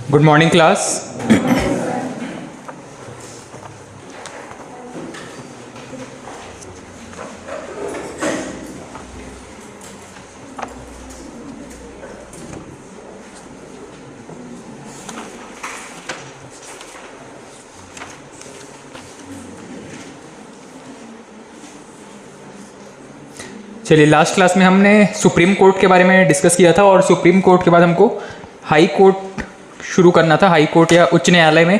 Good morning class. चलिए, last class में हमने सुप्रीम कोर्ट के बारे में डिस्कस किया था और सुप्रीम कोर्ट के बाद हमको हाई कोर्ट शुरू करना था। हाई कोर्ट या उच्च न्यायालय में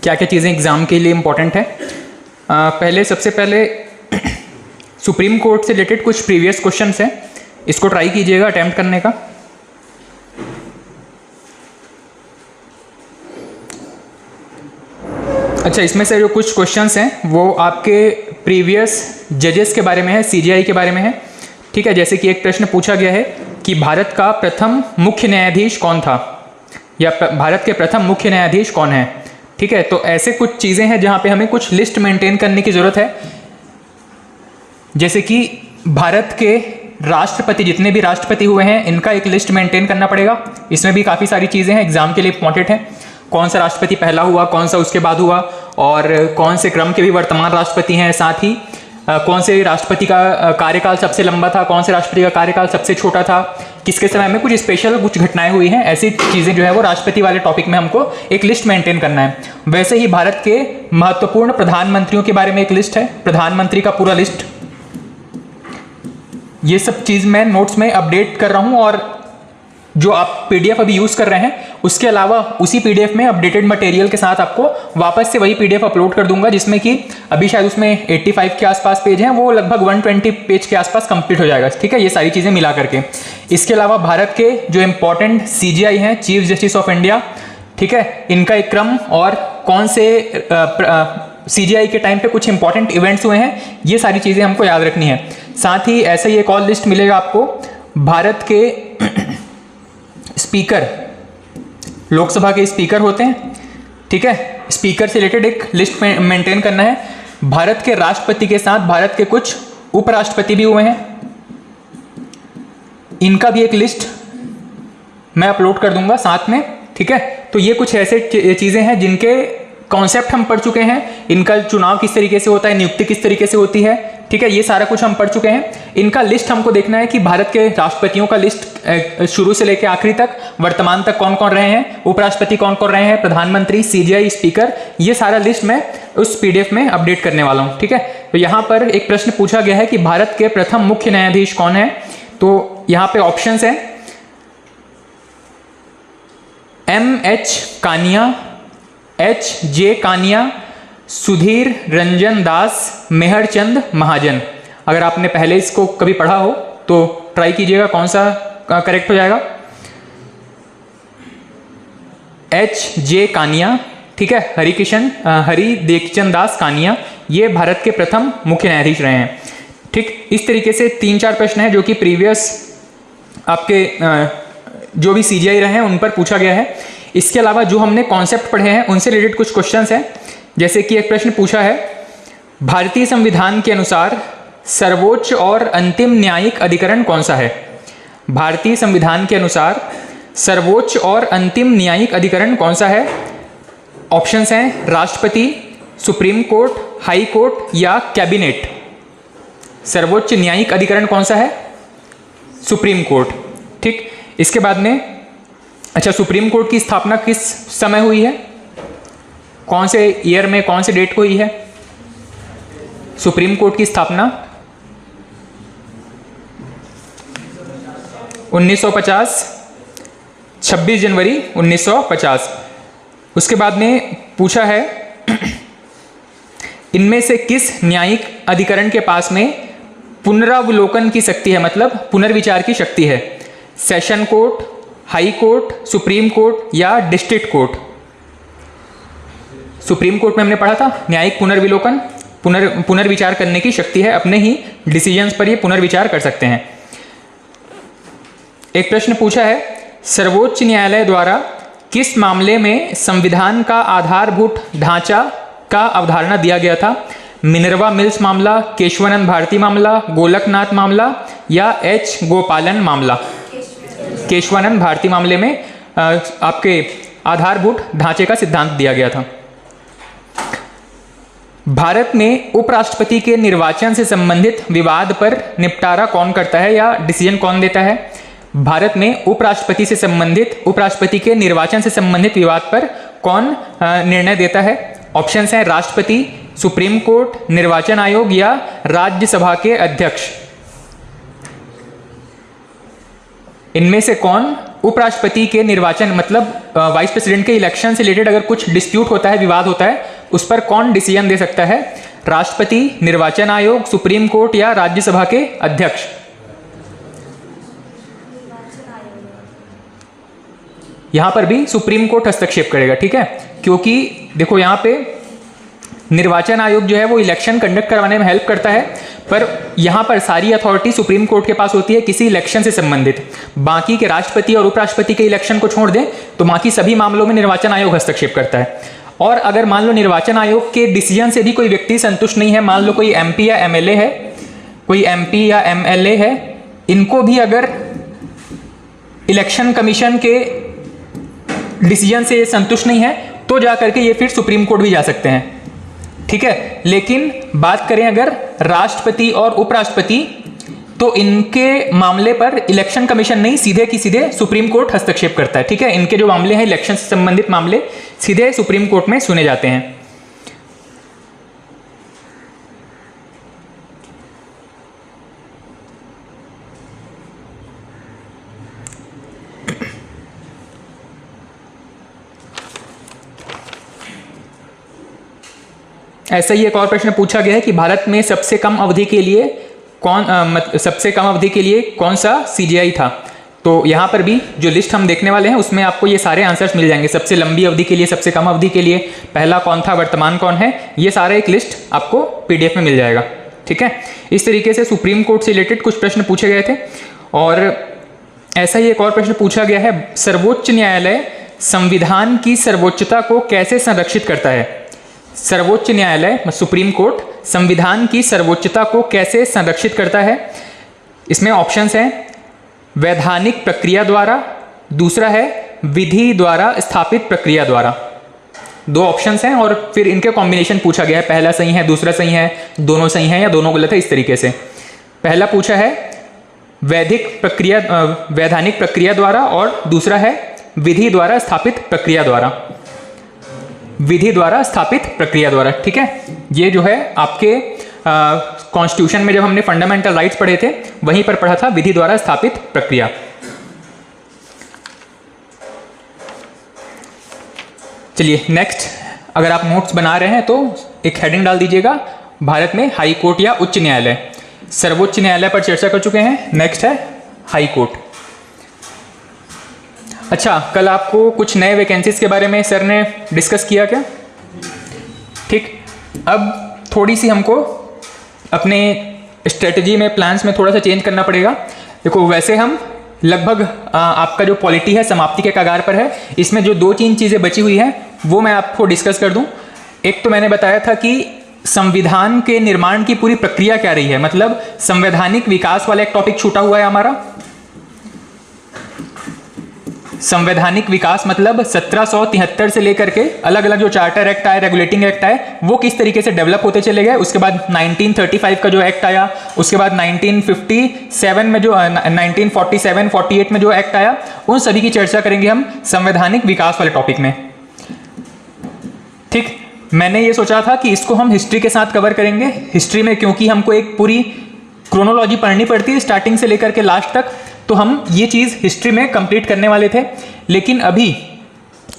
क्या क्या चीज़ें एग्ज़ाम के लिए इम्पोर्टेंट है। सबसे पहले सुप्रीम कोर्ट से रिलेटेड कुछ प्रीवियस क्वेश्चंस हैं, इसको ट्राई कीजिएगा अटेम्प्ट करने का। अच्छा, इसमें से जो कुछ क्वेश्चंस हैं वो आपके प्रीवियस जजेस के बारे में है, सीजेआई के बारे में है। ठीक है, जैसे कि एक प्रश्न पूछा गया है कि भारत का प्रथम मुख्य न्यायाधीश कौन था, या भारत के प्रथम मुख्य न्यायाधीश कौन है। ठीक है, तो ऐसे कुछ चीज़ें हैं जहाँ पे हमें कुछ लिस्ट मेंटेन करने की ज़रूरत है। जैसे कि भारत के राष्ट्रपति, जितने भी राष्ट्रपति हुए हैं, इनका एक लिस्ट मेंटेन करना पड़ेगा। इसमें भी काफ़ी सारी चीज़ें हैं, एग्जाम के लिए इंपॉर्टेंट है। कौन सा राष्ट्रपति पहला हुआ, कौन सा उसके बाद हुआ, और कौन से क्रम के भी वर्तमान राष्ट्रपति हैं। साथ ही कौन से राष्ट्रपति का कार्यकाल सबसे लंबा था, कौन से राष्ट्रपति का कार्यकाल सबसे छोटा था, किसके समय में कुछ स्पेशल कुछ घटनाएं हुई हैं। ऐसी चीज़ें जो है वो राष्ट्रपति वाले टॉपिक में हमको एक लिस्ट मेंटेन करना है। वैसे ही भारत के महत्वपूर्ण प्रधानमंत्रियों के बारे में एक लिस्ट है, प्रधानमंत्री का पूरा लिस्ट। ये सब चीज़ मैं नोट्स में अपडेट कर रहा हूँ, और जो आप पीडीएफ अभी यूज़ कर रहे हैं उसके अलावा उसी पीडीएफ में अपडेटेड मटेरियल के साथ आपको वापस से वही पीडीएफ अपलोड कर दूंगा, जिसमें कि अभी शायद उसमें 85 के आसपास पेज हैं, वो लगभग 120 पेज के आसपास कंप्लीट हो जाएगा। ठीक है, ये सारी चीज़ें मिला करके। इसके अलावा भारत के जो इंपॉर्टेंट सीजीआई हैं, चीफ जस्टिस ऑफ इंडिया, ठीक है, इनका एक क्रम और कौन से सीजीआई के टाइम पे कुछ इंपॉर्टेंट इवेंट्स हुए हैं, ये सारी चीज़ें हमको याद रखनी है। साथ ही ऐसा ही एक और लिस्ट मिलेगा आपको, भारत के स्पीकर, लोकसभा के स्पीकर होते हैं। ठीक है, स्पीकर से रिलेटेड एक लिस्ट मेंटेन करना है। भारत के राष्ट्रपति के साथ भारत के कुछ उपराष्ट्रपति भी हुए हैं, इनका भी एक लिस्ट मैं अपलोड कर दूंगा साथ में। ठीक है, तो ये कुछ ऐसे चीज़ें हैं जिनके कॉन्सेप्ट हम पढ़ चुके हैं। इनका चुनाव किस तरीके से होता है, नियुक्ति किस तरीके से होती है। ठीक है, ये सारा कुछ हम पढ़ चुके हैं। इनका लिस्ट हमको देखना है कि भारत के राष्ट्रपतियों का लिस्ट शुरू से लेकर आखिरी तक, वर्तमान तक कौन कौन रहे हैं, उपराष्ट्रपति कौन कौन रहे हैं, प्रधानमंत्री, सीजीआई, स्पीकर, ये सारा लिस्ट मैं उस पीडीएफ में अपडेट करने वाला हूँ। ठीक है, तो यहाँ पर एक प्रश्न पूछा गया है कि भारत के प्रथम मुख्य न्यायाधीश कौन है। तो यहाँ पे ऑप्शंस हैं M.H. कानिया, H.J. कानिया, सुधीर रंजन दास, मेहरचंद महाजन। अगर आपने पहले इसको कभी पढ़ा हो तो ट्राई कीजिएगा कौन सा करेक्ट हो जाएगा। H.J. कानिया, ठीक है, हरि देखचंद दास कानिया, ये भारत के प्रथम मुख्य न्यायाधीश रहे हैं। ठीक, इस तरीके से 3-4 प्रश्न हैं जो कि प्रीवियस आपके जो भी सीजीआई रहे हैं उन पर पूछा गया है। इसके अलावा जो हमने कॉन्सेप्ट पढ़े हैं उनसे रिलेटेड कुछ क्वेश्चंस हैं। जैसे कि एक प्रश्न पूछा है, भारतीय संविधान के अनुसार सर्वोच्च और अंतिम न्यायिक अधिकरण कौन सा है। भारतीय संविधान के अनुसार सर्वोच्च और अंतिम न्यायिक अधिकरण कौन सा है। ऑप्शंस हैं राष्ट्रपति, सुप्रीम कोर्ट, हाई कोर्ट या कैबिनेट। सर्वोच्च न्यायिक अधिकरण कौन सा है, सुप्रीम कोर्ट। ठीक, इसके बाद में अच्छा, सुप्रीम कोर्ट की स्थापना किस समय हुई है, कौन से ईयर में, कौन से डेट को हुई है। सुप्रीम कोर्ट की स्थापना 1950, 26 जनवरी 1950। उसके बाद में पूछा है इनमें से किस न्यायिक अधिकरण के पास में पुनरावलोकन की शक्ति है, मतलब पुनर्विचार की शक्ति है। Session court, high court, supreme court या डिस्ट्रिक्ट कोर्ट। सुप्रीम कोर्ट में हमने पढ़ा था न्यायिक पुनर्विलोकन, पुनर्विचार करने की शक्ति है, अपने ही डिसीजंस पर ये पुनर्विचार कर सकते हैं। एक प्रश्न पूछा है, सर्वोच्च न्यायालय द्वारा किस मामले में संविधान का आधारभूत ढांचा का अवधारणा दिया गया था। मिनर्वा मिल्स मामला, केशवानंद भारती मामला, गोलकनाथ मामला या H. गोपालन मामला। केशवानंद भारती मामले में आपके आधारभूत ढांचे का सिद्धांत दिया गया था। भारत में उपराष्ट्रपति के निर्वाचन से संबंधित विवाद पर निपटारा कौन करता है या डिसीजन कौन देता है? भारत में उपराष्ट्रपति के निर्वाचन से संबंधित विवाद पर कौन निर्णय देता है? ऑप्शंस हैं राष्ट्रपति, सुप्रीम कोर्ट, निर्वाचन आयोग या राज्यसभा के अध्यक्ष। इनमें से कौन उपराष्ट्रपति के निर्वाचन मतलब वाइस प्रेसिडेंट के इलेक्शन से रिलेटेड अगर कुछ डिस्प्यूट होता है, विवाद होता है, उस पर कौन डिसीजन दे सकता है? राष्ट्रपति, निर्वाचन आयोग, सुप्रीम कोर्ट या राज्यसभा के अध्यक्ष? यहां पर भी सुप्रीम कोर्ट हस्तक्षेप करेगा, ठीक है, क्योंकि देखो यहां पे निर्वाचन आयोग जो है वो इलेक्शन कंडक्ट करवाने में हेल्प करता है, पर यहां पर सारी अथॉरिटी सुप्रीम कोर्ट के पास होती है किसी इलेक्शन से संबंधित। बाकी के राष्ट्रपति और उपराष्ट्रपति के इलेक्शन को छोड़ दें तो बाकी सभी मामलों में निर्वाचन आयोग हस्तक्षेप करता है। और अगर मान लो निर्वाचन आयोग के डिसीजन से भी कोई व्यक्ति संतुष्ट नहीं है, मान लो कोई एमपी या एमएलए है, कोई एमपी या एमएलए है, इनको भी अगर इलेक्शन कमीशन के डिसीजन से संतुष्ट नहीं है तो जाकर के ये फिर सुप्रीम कोर्ट भी जा सकते हैं, ठीक है। लेकिन बात करें अगर राष्ट्रपति और उपराष्ट्रपति, तो इनके मामले पर इलेक्शन कमीशन नहीं, सीधे की सीधे सुप्रीम कोर्ट हस्तक्षेप करता है, ठीक है। इनके जो मामले हैं इलेक्शन से संबंधित मामले सीधे सुप्रीम कोर्ट में सुने जाते हैं। ऐसा ही एक और प्रश्न पूछा गया है कि भारत में सबसे कम अवधि के लिए कौन सा सीजीआई था। तो यहाँ पर भी जो लिस्ट हम देखने वाले हैं उसमें आपको ये सारे आंसर्स मिल जाएंगे। सबसे लंबी अवधि के लिए, सबसे कम अवधि के लिए, पहला कौन था, वर्तमान कौन है, ये सारा एक लिस्ट आपको पीडीएफ में मिल जाएगा, ठीक है। इस तरीके से सुप्रीम कोर्ट से रिलेटेड कुछ प्रश्न पूछे गए थे। और ऐसा ही एक और प्रश्न पूछा गया है, सर्वोच्च न्यायालय संविधान की सर्वोच्चता को कैसे संरक्षित करता है? सर्वोच्च न्यायालय सुप्रीम कोर्ट संविधान की सर्वोच्चता को कैसे संरक्षित करता है? इसमें ऑप्शंस हैं वैधानिक प्रक्रिया द्वारा, दूसरा है विधि द्वारा स्थापित प्रक्रिया द्वारा। दो ऑप्शंस हैं और फिर इनके कॉम्बिनेशन पूछा गया है, पहला सही है, दूसरा सही है, दोनों सही है या दोनों गलत है, इस तरीके से। पहला पूछा है वैधानिक प्रक्रिया द्वारा और दूसरा है विधि द्वारा स्थापित प्रक्रिया द्वारा। विधि द्वारा स्थापित प्रक्रिया द्वारा, ठीक है। ये जो है आपके कॉन्स्टिट्यूशन में जब हमने फंडामेंटल राइट्स पढ़े थे वहीं पर पढ़ा था, विधि द्वारा स्थापित प्रक्रिया। चलिए नेक्स्ट, अगर आप नोट्स बना रहे हैं तो एक हेडिंग डाल दीजिएगा, भारत में हाई कोर्ट या उच्च न्यायालय। सर्वोच्च न्यायालय पर चर्चा कर चुके हैं, नेक्स्ट है हाई कोर्ट। अच्छा, कल आपको कुछ नए वैकेंसीज के बारे में सर ने डिस्कस किया क्या? ठीक, अब थोड़ी सी हमको अपने स्ट्रेटजी में, प्लान्स में थोड़ा सा चेंज करना पड़ेगा। देखो वैसे हम लगभग आपका जो पॉलिटी है समाप्ति के कगार पर है। इसमें जो 2-3 चीज़ें बची हुई हैं वो मैं आपको डिस्कस कर दूं। एक तो मैंने बताया था कि संविधान के निर्माण की पूरी प्रक्रिया क्या रही है, मतलब संवैधानिक विकास वाला एक टॉपिक छूटा हुआ है हमारा। संवैधानिक विकास मतलब 1773 से लेकर के अलग अलग जो चार्टर एक्ट आए, रेगुलेटिंग एक्ट आए, वो किस तरीके से डेवलप होते चले गए। उसके बाद 1935 का जो एक्ट आया, उसके बाद 1957 में जो 1947-48 में जो एक्ट आया, उन सभी की चर्चा करेंगे हम संवैधानिक विकास वाले टॉपिक में। ठीक, मैंने ये सोचा था कि इसको हम हिस्ट्री के साथ कवर करेंगे। हिस्ट्री में क्योंकि हमको एक पूरी क्रोनोलॉजी पढ़नी पड़ती है स्टार्टिंग से लेकर के लास्ट तक, तो हम ये चीज़ हिस्ट्री में कंप्लीट करने वाले थे। लेकिन अभी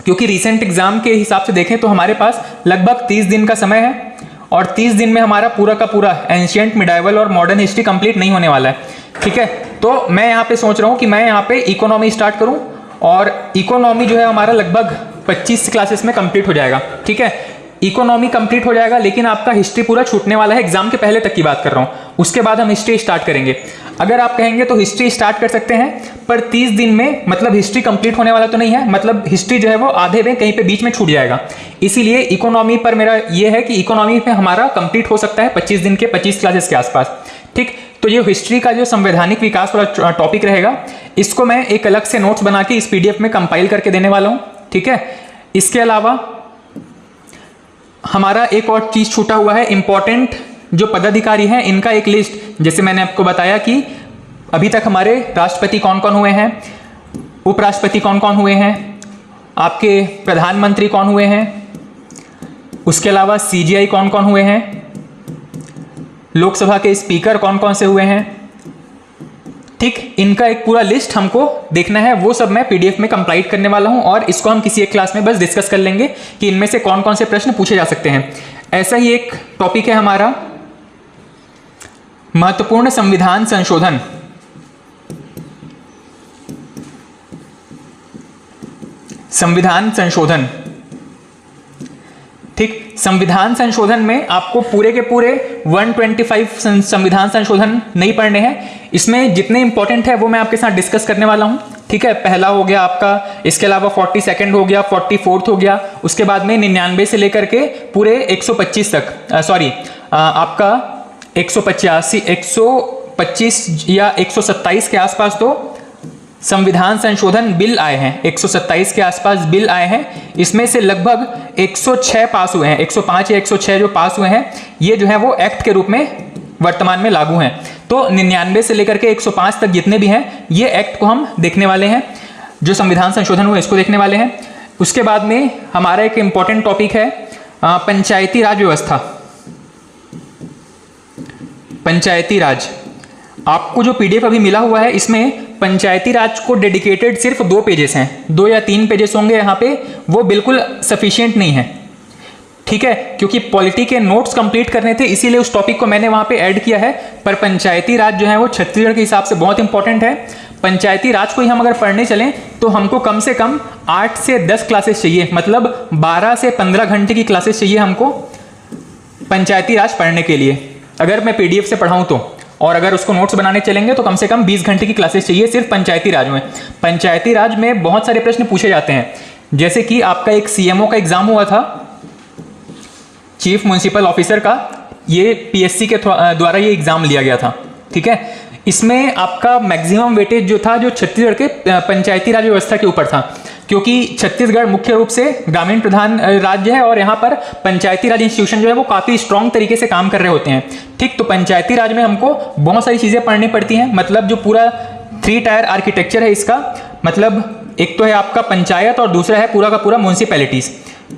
क्योंकि रीसेंट एग्जाम के हिसाब से देखें तो हमारे पास लगभग 30 दिन का समय है और 30 दिन में हमारा पूरा का पूरा एंशिएंट, मिडाइवल और मॉडर्न हिस्ट्री कंप्लीट नहीं होने वाला है। ठीक है, तो मैं यहाँ पे सोच रहा हूँ कि मैं यहाँ पे इकोनॉमी स्टार्ट करूँ और इकोनॉमी जो है हमारा लगभग 25 क्लासेस में कंप्लीट हो जाएगा। ठीक है, इकोनॉमी कंप्लीट हो जाएगा, लेकिन आपका हिस्ट्री पूरा छूटने वाला है। एग्जाम के पहले तक की बात कर रहा हूँ, उसके बाद हम हिस्ट्री स्टार्ट करेंगे। अगर आप कहेंगे तो हिस्ट्री स्टार्ट कर सकते हैं, पर 30 दिन में मतलब हिस्ट्री कंप्लीट होने वाला तो नहीं है, मतलब हिस्ट्री जो है वो आधे में कहीं पे बीच में छूट जाएगा। इसीलिए इकोनॉमी पर मेरा ये है कि इकोनॉमी पे हमारा कंप्लीट हो सकता है 25 दिन के 25 क्लासेस के आसपास। ठीक, तो ये हिस्ट्री का जो संवैधानिक विकास वाला टॉपिक रहेगा, इसको मैं एक अलग से नोट्स बना के इस PDF में कंपाइल करके देने वाला हूँ। ठीक है। इसके अलावा हमारा एक और चीज छूटा हुआ है, इंपॉर्टेंट जो पदाधिकारी हैं इनका एक लिस्ट। जैसे मैंने आपको बताया कि अभी तक हमारे राष्ट्रपति कौन कौन हुए हैं, उपराष्ट्रपति कौन कौन हुए हैं, आपके प्रधानमंत्री कौन हुए हैं, उसके अलावा सीजीआई कौन कौन हुए हैं, लोकसभा के स्पीकर कौन कौन से हुए हैं, ठीक, इनका एक पूरा लिस्ट हमको देखना है। वो सब मैं पीडीएफ में कंप्लाइट करने वाला हूं और इसको हम किसी एक क्लास में बस डिस्कस कर लेंगे कि इनमें से कौन कौन से प्रश्न पूछे जा सकते हैं। ऐसा ही एक टॉपिक है हमारा महत्वपूर्ण संविधान संशोधन। संविधान संशोधन, ठीक, संविधान संशोधन में आपको पूरे के पूरे 125 संविधान संशोधन नहीं पढ़ने हैं। इसमें जितने इंपॉर्टेंट है वो मैं आपके साथ डिस्कस करने वाला हूं, ठीक है। पहला हो गया आपका, इसके अलावा 42nd हो गया, 44th हो गया, उसके बाद में 99 से लेकर के पूरे 125 तक, आपका 125 या 127 के आसपास तो संविधान संशोधन बिल आए हैं, 127 के आसपास बिल आए हैं। इसमें से लगभग 106 पास हुए हैं, 105 या 106 जो पास हुए हैं ये जो है वो एक्ट के रूप में वर्तमान में लागू हैं। तो 99 से लेकर के 105 तक जितने भी हैं ये एक्ट को हम देखने वाले हैं, जो संविधान संशोधन हुए इसको देखने वाले हैं। उसके बाद में हमारा एक इंपॉर्टेंट टॉपिक है पंचायती राज व्यवस्था। पंचायती राज, आपको जो पीडीएफ अभी मिला हुआ है इसमें पंचायती राज को डेडिकेटेड सिर्फ 2 पेजेस हैं, 2 या 3 पेजेस होंगे यहाँ पे, वो बिल्कुल सफिशिएंट नहीं है, ठीक है, क्योंकि पॉलिटी के नोट्स कंप्लीट करने थे इसीलिए उस टॉपिक को मैंने वहाँ पे ऐड किया है। पर पंचायती राज जो है वो छत्तीसगढ़ के हिसाब से बहुत इंपॉर्टेंट है। पंचायती राज को ही हम अगर पढ़ने चलें तो हमको कम से कम 8 से 10 क्लासेस चाहिए, मतलब 12 से 15 घंटे की क्लासेस चाहिए हमको पंचायती राज पढ़ने के लिए, अगर मैं पीडीएफ से पढ़ाऊँ तो। और अगर उसको नोट्स बनाने चलेंगे तो कम से कम 20 घंटे की क्लासेस चाहिए सिर्फ पंचायती राज में। पंचायती राज में बहुत सारे प्रश्न पूछे जाते हैं, जैसे कि आपका एक सीएमओ का एग्जाम हुआ था, चीफ म्युनिसिपल ऑफिसर का, ये पीएससी के द्वारा ये एग्जाम लिया गया था, ठीक है। इसमें आपका मैक्सिमम वेटेज जो था जो छत्तीसगढ़ के पंचायती राज व्यवस्था के ऊपर था, क्योंकि छत्तीसगढ़ मुख्य रूप से ग्रामीण प्रधान राज्य है और यहाँ पर पंचायती राज इंस्टीट्यूशन जो है वो काफ़ी स्ट्रॉन्ग तरीके से काम कर रहे होते हैं, ठीक। तो पंचायती राज में हमको बहुत सारी चीज़ें पढ़नी पड़ती हैं, मतलब जो पूरा 3 टायर आर्किटेक्चर है इसका, मतलब एक तो है आपका पंचायत और दूसरा है पूरा का पूरा म्यूनसिपैलिटीज।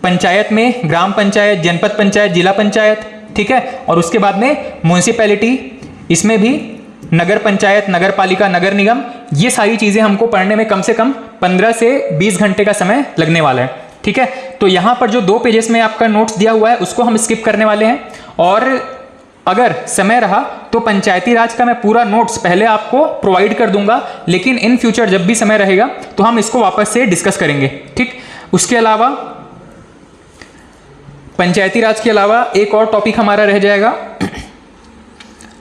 पंचायत में ग्राम पंचायत, जनपद पंचायत, जिला पंचायत, ठीक है, और उसके बाद में म्यूनसिपैलिटी, इसमें भी नगर पंचायत, नगर पालिका, नगर निगम, ये सारी चीजें हमको पढ़ने में कम से कम 15 से 20 घंटे का समय लगने वाला है, ठीक है। तो यहाँ पर जो 2 पेजेस में आपका नोट्स दिया हुआ है उसको हम स्किप करने वाले हैं, और अगर समय रहा तो पंचायती राज का मैं पूरा नोट्स पहले आपको प्रोवाइड कर दूंगा, लेकिन इन फ्यूचर जब भी समय रहेगा तो हम इसको वापस से डिस्कस करेंगे, ठीक। उसके अलावा पंचायती राज के अलावा एक और टॉपिक हमारा रह जाएगा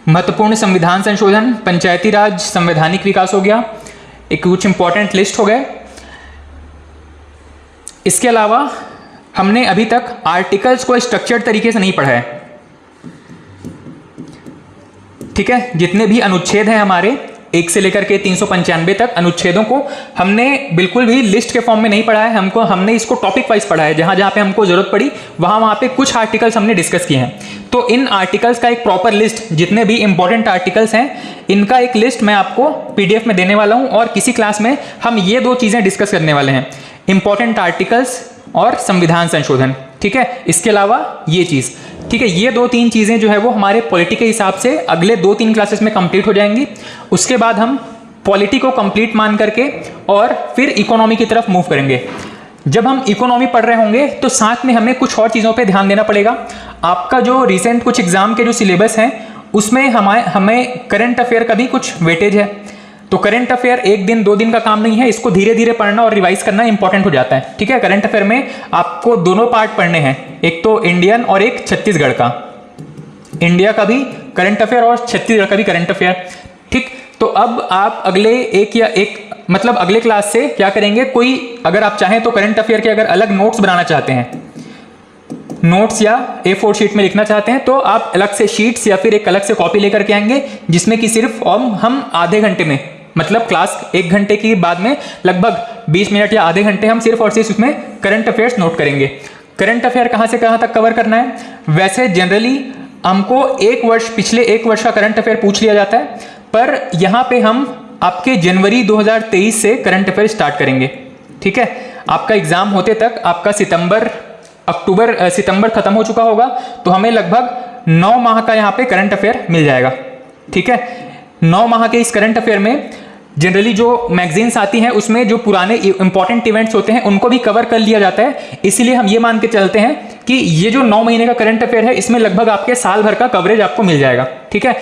महत्वपूर्ण संविधान संशोधन। पंचायती राज, संवैधानिक विकास हो गया, एक कुछ इंपॉर्टेंट लिस्ट हो गए। इसके अलावा हमने अभी तक आर्टिकल्स को स्ट्रक्चर्ड तरीके से नहीं पढ़ा है, ठीक है। जितने भी अनुच्छेद हैं हमारे 1 से लेकर के 395 तक अनुच्छेदों को हमने बिल्कुल भी लिस्ट के फॉर्म में नहीं पढ़ा है, हमने इसको टॉपिक वाइज पढ़ा है, जहां जहां पे हमको जरूरत पड़ी वहां पे कुछ आर्टिकल्स हमने डिस्कस किए हैं। तो इन आर्टिकल्स का एक प्रॉपर लिस्ट, जितने भी इंपॉर्टेंट आर्टिकल्स हैं इनका एक लिस्ट मैं आपको पीडीएफ में देने वाला हूं, और किसी क्लास में हम ये 2 चीजें डिस्कस करने वाले हैं, इंपॉर्टेंट आर्टिकल्स और संविधान संशोधन, ठीक है। इसके अलावा ये चीज, ठीक है, ये 2-3 चीजें जो है वो हमारे पॉलिटी के हिसाब से अगले 2-3 क्लासेस में कंप्लीट हो जाएंगी। उसके बाद हम पॉलिटी को कंप्लीट मान करके और फिर इकोनॉमी की तरफ मूव करेंगे। जब हम इकोनॉमी पढ़ रहे होंगे तो साथ में हमें कुछ और चीज़ों पे ध्यान देना पड़ेगा। आपका जो रिसेंट कुछ एग्जाम के जो सिलेबस हैं उसमें हमें करंट अफेयर का भी कुछ वेटेज है। तो करंट अफेयर 1 दिन 2 दिन का काम नहीं है, इसको धीरे धीरे पढ़ना और रिवाइज करना इंपॉर्टेंट हो जाता है, ठीक है। करंट अफेयर में आपको दोनों पार्ट पढ़ने हैं, एक तो इंडियन और एक छत्तीसगढ़ का, इंडिया का भी करंट अफेयर और छत्तीसगढ़ का भी करंट अफेयर, ठीक। तो अब आप अगले क्लास से क्या करेंगे, कोई अगर आप चाहें तो करंट अफेयर के अगर अलग नोट्स बनाना चाहते हैं, नोट्स या A4 शीट में लिखना चाहते हैं, तो आप अलग से शीट्स या फिर एक अलग से कॉपी लेकर के आएंगे, जिसमें कि सिर्फ हम आधे घंटे में मतलब क्लास 1 घंटे के बाद में लगभग 20 मिनट या आधे घंटे हम सिर्फ और सिर्फ उसमें करंट अफेयर्स नोट करेंगे। करंट अफेयर कहाँ से कहाँ तक कवर करना है? वैसे जनरली हमको पिछले एक वर्ष का करंट अफेयर पूछ लिया जाता है, पर यहाँ पे हम आपके जनवरी 2023 से करंट अफेयर स्टार्ट करेंगे। ठीक है, आपका एग्जाम होते तक आपका सितंबर खत्म हो चुका होगा, तो हमें लगभग 9 माह का यहाँ पे करंट अफेयर मिल जाएगा। ठीक है, 9 माह के इस करंट अफेयर में जनरली जो मैगजीन्स आती हैं उसमें जो पुराने इंपॉर्टेंट इवेंट्स होते हैं उनको भी कवर कर लिया जाता है। इसीलिए हम ये मान के चलते हैं कि ये जो 9 महीने का करंट अफेयर है इसमें लगभग आपके साल भर का कवरेज आपको मिल जाएगा। ठीक है,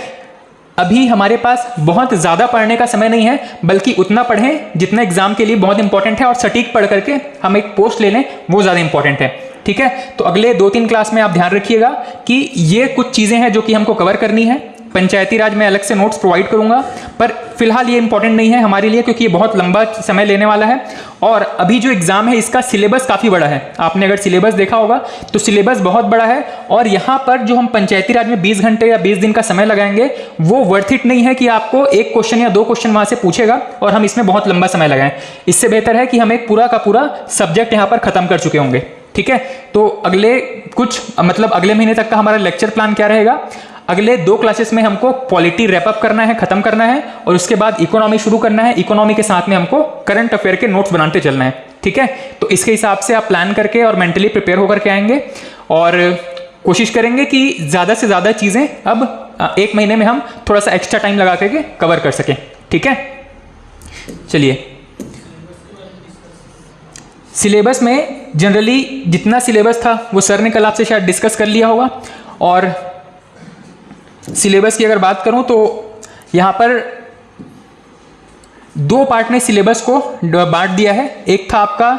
अभी हमारे पास बहुत ज़्यादा पढ़ने का समय नहीं है, बल्कि उतना पढ़ें जितना एग्जाम के लिए बहुत इंपॉर्टेंट है, और सटीक पढ़ करके हम एक पोस्ट ले लें, वो ज़्यादा इंपॉर्टेंट है। ठीक है, तो अगले 2-3 क्लास में आप ध्यान रखिएगा कि ये कुछ चीज़ें हैं जो कि हमको कवर करनी है। पंचायती राज में अलग से नोट्स प्रोवाइड करूंगा, पर फिलहाल ये इंपॉर्टेंट नहीं है हमारे लिए, क्योंकि ये बहुत लंबा समय लेने वाला है। और अभी जो एग्जाम है इसका सिलेबस काफ़ी बड़ा है। आपने अगर सिलेबस देखा होगा तो सिलेबस बहुत बड़ा है, और यहाँ पर जो हम पंचायती राज में 20 घंटे या 20 दिन का समय लगाएंगे वो वर्थ इट नहीं है कि आपको एक क्वेश्चन या 2 क्वेश्चन वहाँ से पूछेगा और हम इसमें बहुत लंबा समय लगाएं। इससे बेहतर है कि हम एक पूरा का पूरा सब्जेक्ट यहाँ पर खत्म कर चुके होंगे। ठीक है, तो अगले महीने तक का हमारा लेक्चर प्लान क्या रहेगा? अगले 2 क्लासेस में हमको पॉलिटी रैपअप करना है, खत्म करना है, और उसके बाद इकोनॉमी शुरू करना है। इकोनॉमी के साथ में हमको करंट अफेयर के नोट्स बनाते चलना है। ठीक है, तो इसके हिसाब से आप प्लान करके और मेंटली प्रिपेयर होकर के आएंगे, और कोशिश करेंगे कि ज़्यादा से ज़्यादा चीज़ें अब 1 महीने में हम थोड़ा सा एक्स्ट्रा टाइम लगा करके कवर कर सकें। ठीक है, चलिए सिलेबस में जनरली जितना सिलेबस था वो सर ने कल आपसे शायद डिस्कस कर लिया होगा। और सिलेबस की अगर बात करूं तो यहाँ पर 2 पार्ट में सिलेबस को बांट दिया है। एक था आपका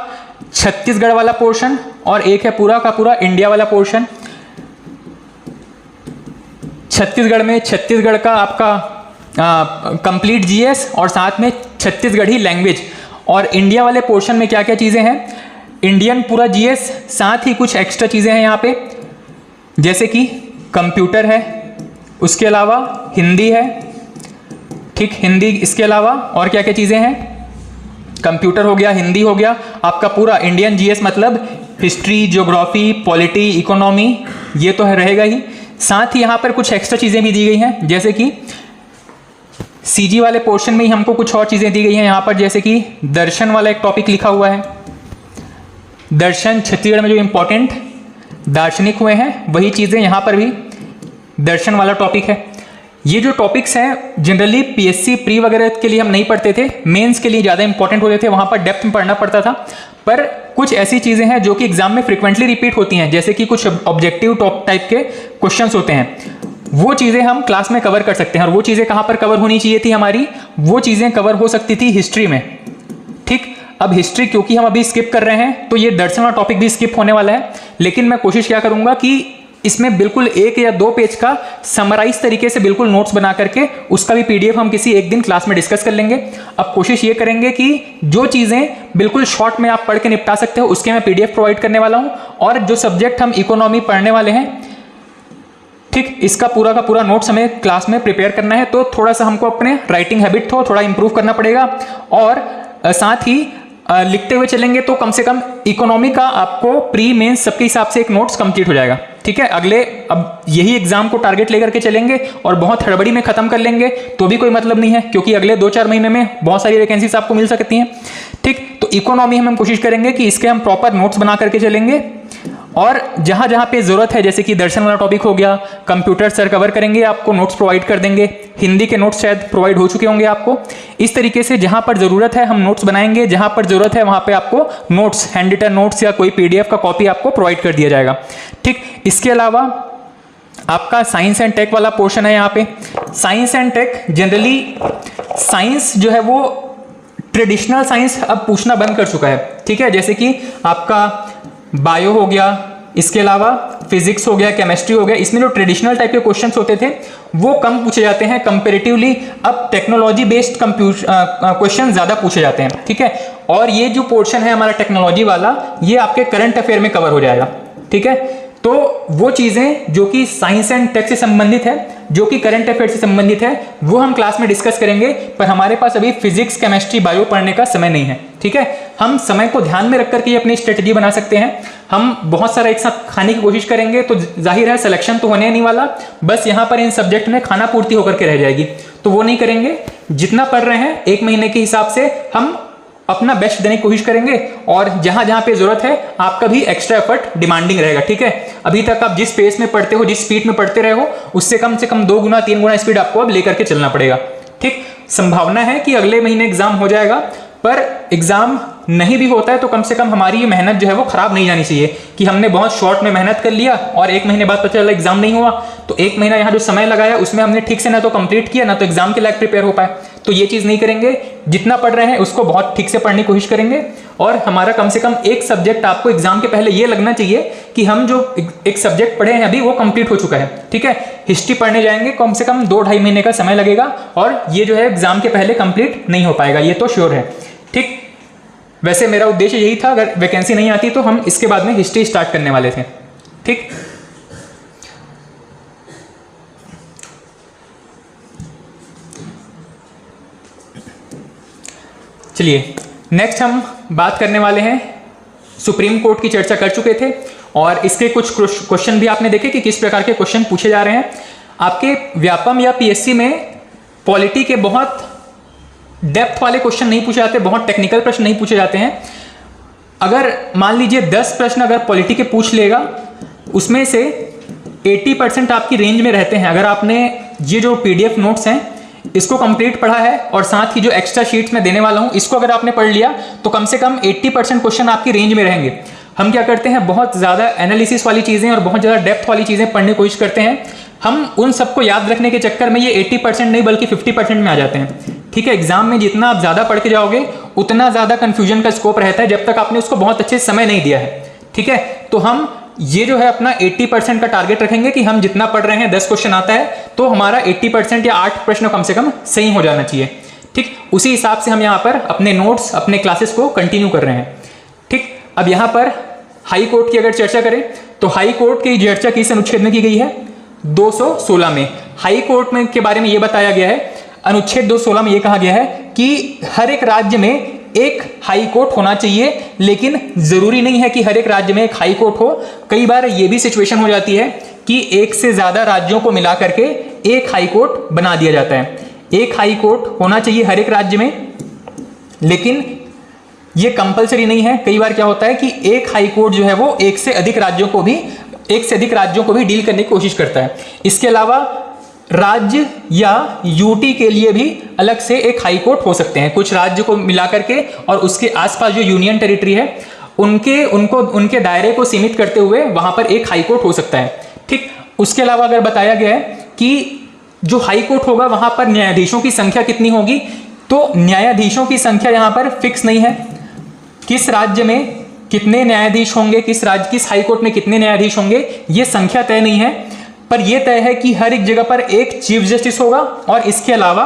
छत्तीसगढ़ वाला पोर्शन, और एक है पूरा का पूरा इंडिया वाला पोर्शन। छत्तीसगढ़ में छत्तीसगढ़ का आपका कंप्लीट जीएस और साथ में छत्तीसगढ़ी लैंग्वेज, और इंडिया वाले पोर्शन में क्या क्या चीज़ें हैं? इंडियन पूरा जीएस, साथ ही कुछ एक्स्ट्रा चीज़ें हैं यहाँ पे, जैसे कि कंप्यूटर है, उसके अलावा हिंदी है। ठीक, हिंदी, इसके अलावा और क्या क्या चीज़ें हैं? कंप्यूटर हो गया, हिंदी हो गया, आपका पूरा इंडियन जीएस मतलब हिस्ट्री, ज्योग्राफी, पॉलिटी, इकोनॉमी, ये तो है रहेगा ही। साथ ही यहाँ पर कुछ एक्स्ट्रा चीज़ें भी दी गई हैं, जैसे कि सीजी वाले पोर्शन में ही हमको कुछ और चीज़ें दी गई हैं यहाँ पर, जैसे कि दर्शन वाला एक टॉपिक लिखा हुआ है। दर्शन छत्तीसगढ़ में जो इंपॉर्टेंट दार्शनिक हुए हैं वही चीज़ें यहाँ पर भी दर्शन वाला टॉपिक है। ये जो टॉपिक्स हैं जनरली पीएससी प्री वगैरह के लिए हम नहीं पढ़ते थे, मेंस के लिए ज़्यादा इंपॉर्टेंट होते थे, वहाँ पर डेप्थ में पढ़ना पड़ता था। पर कुछ ऐसी चीज़ें हैं जो कि एग्जाम में फ्रिक्वेंटली रिपीट होती हैं, जैसे कि कुछ ऑब्जेक्टिव टॉप टाइप के क्वेश्चंस होते हैं, वो चीज़ें हम क्लास में कवर कर सकते हैं। और वो चीज़ें कहाँ पर कवर होनी चाहिए थी हमारी? वो चीज़ें कवर हो सकती थी हिस्ट्री में। ठीक, अब हिस्ट्री क्योंकि हम अभी स्किप कर रहे हैं तो ये दर्शन वाला टॉपिक भी स्किप होने वाला है, लेकिन मैं कोशिश क्या करूँगा कि इसमें बिल्कुल 1 या 2 पेज का समराइज तरीके से बिल्कुल नोट्स बना करके उसका भी पीडीएफ हम किसी एक दिन क्लास में डिस्कस कर लेंगे। अब कोशिश ये करेंगे कि जो चीज़ें बिल्कुल शॉर्ट में आप पढ़ के निपटा सकते हो उसके मैं पीडीएफ प्रोवाइड करने वाला हूँ। और जो सब्जेक्ट हम इकोनॉमी पढ़ने वाले हैं, ठीक, इसका पूरा का पूरा नोट्स हमें क्लास में प्रिपेयर करना है, तो थोड़ा सा हमको अपने राइटिंग हैबिट थोड़ा इंप्रूव करना पड़ेगा। और साथ ही लिखते हुए चलेंगे तो कम से कम इकोनॉमी का आपको प्री मेंस सबके हिसाब से एक नोट्स कंप्लीट हो जाएगा। ठीक है, अब यही एग्जाम को टारगेट लेकर के चलेंगे और बहुत हड़बड़ी में खत्म कर लेंगे तो भी कोई मतलब नहीं है, क्योंकि अगले 2-4 महीने में बहुत सारी वैकेंसीज आपको मिल सकती हैं। ठीक, तो इकोनॉमी हम कोशिश करेंगे कि इसके हम प्रॉपर नोट्स बना करके चलेंगे, और जहां जहां पे जरूरत है, जैसे कि दर्शन वाला टॉपिक हो गया, कंप्यूटर सर कवर करेंगे, आपको नोट्स प्रोवाइड कर देंगे, हिंदी के नोट्स शायद प्रोवाइड हो चुके होंगे आपको। इस तरीके से जहां पर जरूरत है हम नोट्स बनाएंगे, जहां पर जरूरत है वहां पे आपको नोट्स, हैंड रिटन नोट्स या कोई पीडीएफ का कॉपी आपको प्रोवाइड कर दिया जाएगा। ठीक, इसके अलावा आपका साइंस एंड टेक वाला पोर्शन है। यहाँ पे science and tech, generally science जो है वो ट्रेडिशनल साइंस अब पूछना बंद कर चुका है। ठीक है, जैसे कि आपका बायो हो गया, इसके अलावा फिजिक्स हो गया, केमिस्ट्री हो गया, इसमें जो ट्रेडिशनल टाइप के क्वेश्चंस होते थे वो कम पूछे जाते हैं कंपैरेटिवली। अब टेक्नोलॉजी बेस्ड क्वेश्चन ज़्यादा पूछे जाते हैं। ठीक है, और ये जो पोर्शन है हमारा टेक्नोलॉजी वाला, ये आपके करंट अफेयर में कवर हो जाएगा। ठीक है, तो वो चीज़ें जो कि साइंस एंड टेक से संबंधित है जो कि करंट अफेयर से संबंधित है, वो हम क्लास में डिस्कस करेंगे, पर हमारे पास अभी फिजिक्स, केमिस्ट्री, बायो पढ़ने का समय नहीं है। ठीक है, हम समय को ध्यान में रख करके ये अपनी स्ट्रेटजी बना सकते हैं। हम बहुत सारा एक साथ खाने की कोशिश करेंगे तो जाहिर है सिलेक्शन तो होने नहीं वाला, बस यहाँ पर इन सब्जेक्ट में खाना पूर्ति होकर के रह जाएगी, तो वो नहीं करेंगे। जितना पढ़ रहे हैं एक महीने के हिसाब से हम अपना बेस्ट देने की कोशिश करेंगे, और जहां जहां पे जरूरत है आपका भी एक्स्ट्रा एफर्ट डिमांडिंग रहेगा। ठीक है, अभी तक आप जिस पेस में पढ़ते हो, जिस स्पीड में पढ़ते रहे हो, उससे कम से कम 2 गुना 3 गुना स्पीड आपको अब लेकर के चलना पड़ेगा। ठीक, संभावना है कि अगले महीने एग्जाम हो जाएगा, पर एग्जाम नहीं भी होता है तो कम से कम हमारी ये मेहनत जो है वो खराब नहीं जानी चाहिए कि हमने बहुत शॉर्ट में मेहनत कर लिया और 1 महीने बाद पता चला एग्जाम नहीं हुआ, तो 1 महीना यहाँ जो समय लगाया उसमें हमने ठीक से ना तो कंप्लीट किया ना तो एग्जाम के लायक प्रिपेयर हो पाए। तो ये चीज़ नहीं करेंगे। जितना पढ़ रहे हैं उसको बहुत ठीक से पढ़ने की कोशिश करेंगे, और हमारा कम से कम एक सब्जेक्ट आपको एग्जाम के पहले ये लगना चाहिए कि हम जो एक सब्जेक्ट पढ़े हैं अभी वो कंप्लीट हो चुका है। ठीक है, हिस्ट्री पढ़ने जाएंगे कम से कम 2-2.5 महीने का समय लगेगा, और ये जो है एग्जाम के पहले कंप्लीट नहीं हो पाएगा, ये तो श्योर है। ठीक, वैसे मेरा उद्देश्य यही था, अगर वैकेंसी नहीं आती तो हम इसके बाद में हिस्ट्री स्टार्ट करने वाले थे। ठीक, चलिए नेक्स्ट हम बात करने वाले हैं, सुप्रीम कोर्ट की चर्चा कर चुके थे और इसके कुछ क्वेश्चन भी आपने देखे कि किस प्रकार के क्वेश्चन पूछे जा रहे हैं। आपके व्यापम या पीएससी में पॉलिटी के बहुत डेप्थ वाले क्वेश्चन नहीं पूछे जाते, बहुत टेक्निकल प्रश्न नहीं पूछे जाते हैं। अगर मान लीजिए 10 प्रश्न अगर पॉलिटी के पूछ लेगा, उसमें से 80% आपकी रेंज में रहते हैं। अगर आपने ये जो पीडीएफ नोट्स हैं इसको कंप्लीट पढ़ा है और साथ ही जो एक्स्ट्रा शीट्स में देने वाला हूं इसको अगर आपने पढ़ लिया तो कम से कम 80% क्वेश्चन आपकी रेंज में रहेंगे। हम क्या करते हैं, बहुत ज़्यादा एनालिसिस वाली चीज़ें और बहुत ज़्यादा डेप्थ वाली चीज़ें पढ़ने की कोशिश करते हैं। हम उन सबको याद रखने के चक्कर में ये 80% नहीं बल्कि 50% में आ जाते हैं। ठीक है, एग्जाम में जितना आप ज़्यादा पढ़ के जाओगे उतना ज़्यादा कन्फ्यूजन का स्कोप रहता है जब तक आपने उसको बहुत अच्छे समय नहीं दिया है। ठीक है, तो हम ये जो है अपना 80% का टारगेट रखेंगे कि हम जितना पढ़ रहे हैं 10 क्वेश्चन आता है तो हमारा 80% या 8 प्रश्न कम से कम सही हो जाना चाहिए। ठीक, उसी हिसाब से हम यहाँ पर अपने नोट्स, अपने क्लासेस को कंटिन्यू कर रहे हैं। ठीक, अब यहाँ पर हाई कोर्ट की अगर चर्चा करें तो हाई कोर्ट की चर्चा किस अनुच्छेद में की गई है, 216 में। हाई कोर्ट में के बारे में ये बताया गया है, अनुच्छेद 216 में ये कहा गया है कि हर एक राज्य में एक हाई कोर्ट होना चाहिए, लेकिन जरूरी नहीं है कि हर एक राज्य में एक हाई कोर्ट हो। कई बार ये भी सिचुएशन हो जाती है कि एक से ज्यादा राज्यों को मिला करके एक हाई कोर्ट बना दिया जाता है। एक हाई कोर्ट होना चाहिए हर एक राज्य में, लेकिन ये कंपलसरी नहीं है। कई बार क्या होता है कि एक हाई कोर्ट जो है वो एक से अधिक राज्यों को भी डील करने की कोशिश करता है। इसके अलावा राज्य या यूटी के लिए भी अलग से एक हाई कोर्ट हो सकते हैं। कुछ राज्य को मिला करके और उसके आसपास जो यूनियन टेरिटरी है उनके दायरे को सीमित करते हुए वहां पर एक हाई कोर्ट हो सकता है। ठीक, उसके अलावा अगर बताया गया है कि जो हाई कोर्ट होगा वहां पर न्यायाधीशों की संख्या कितनी होगी, तो न्यायाधीशों की संख्या यहां पर फिक्स नहीं है। किस राज्य में कितने न्यायाधीश होंगे, किस हाई कोर्ट में कितने न्यायाधीश होंगे, ये संख्या तय नहीं है, पर यह तय है कि हर एक जगह पर एक चीफ जस्टिस होगा और इसके अलावा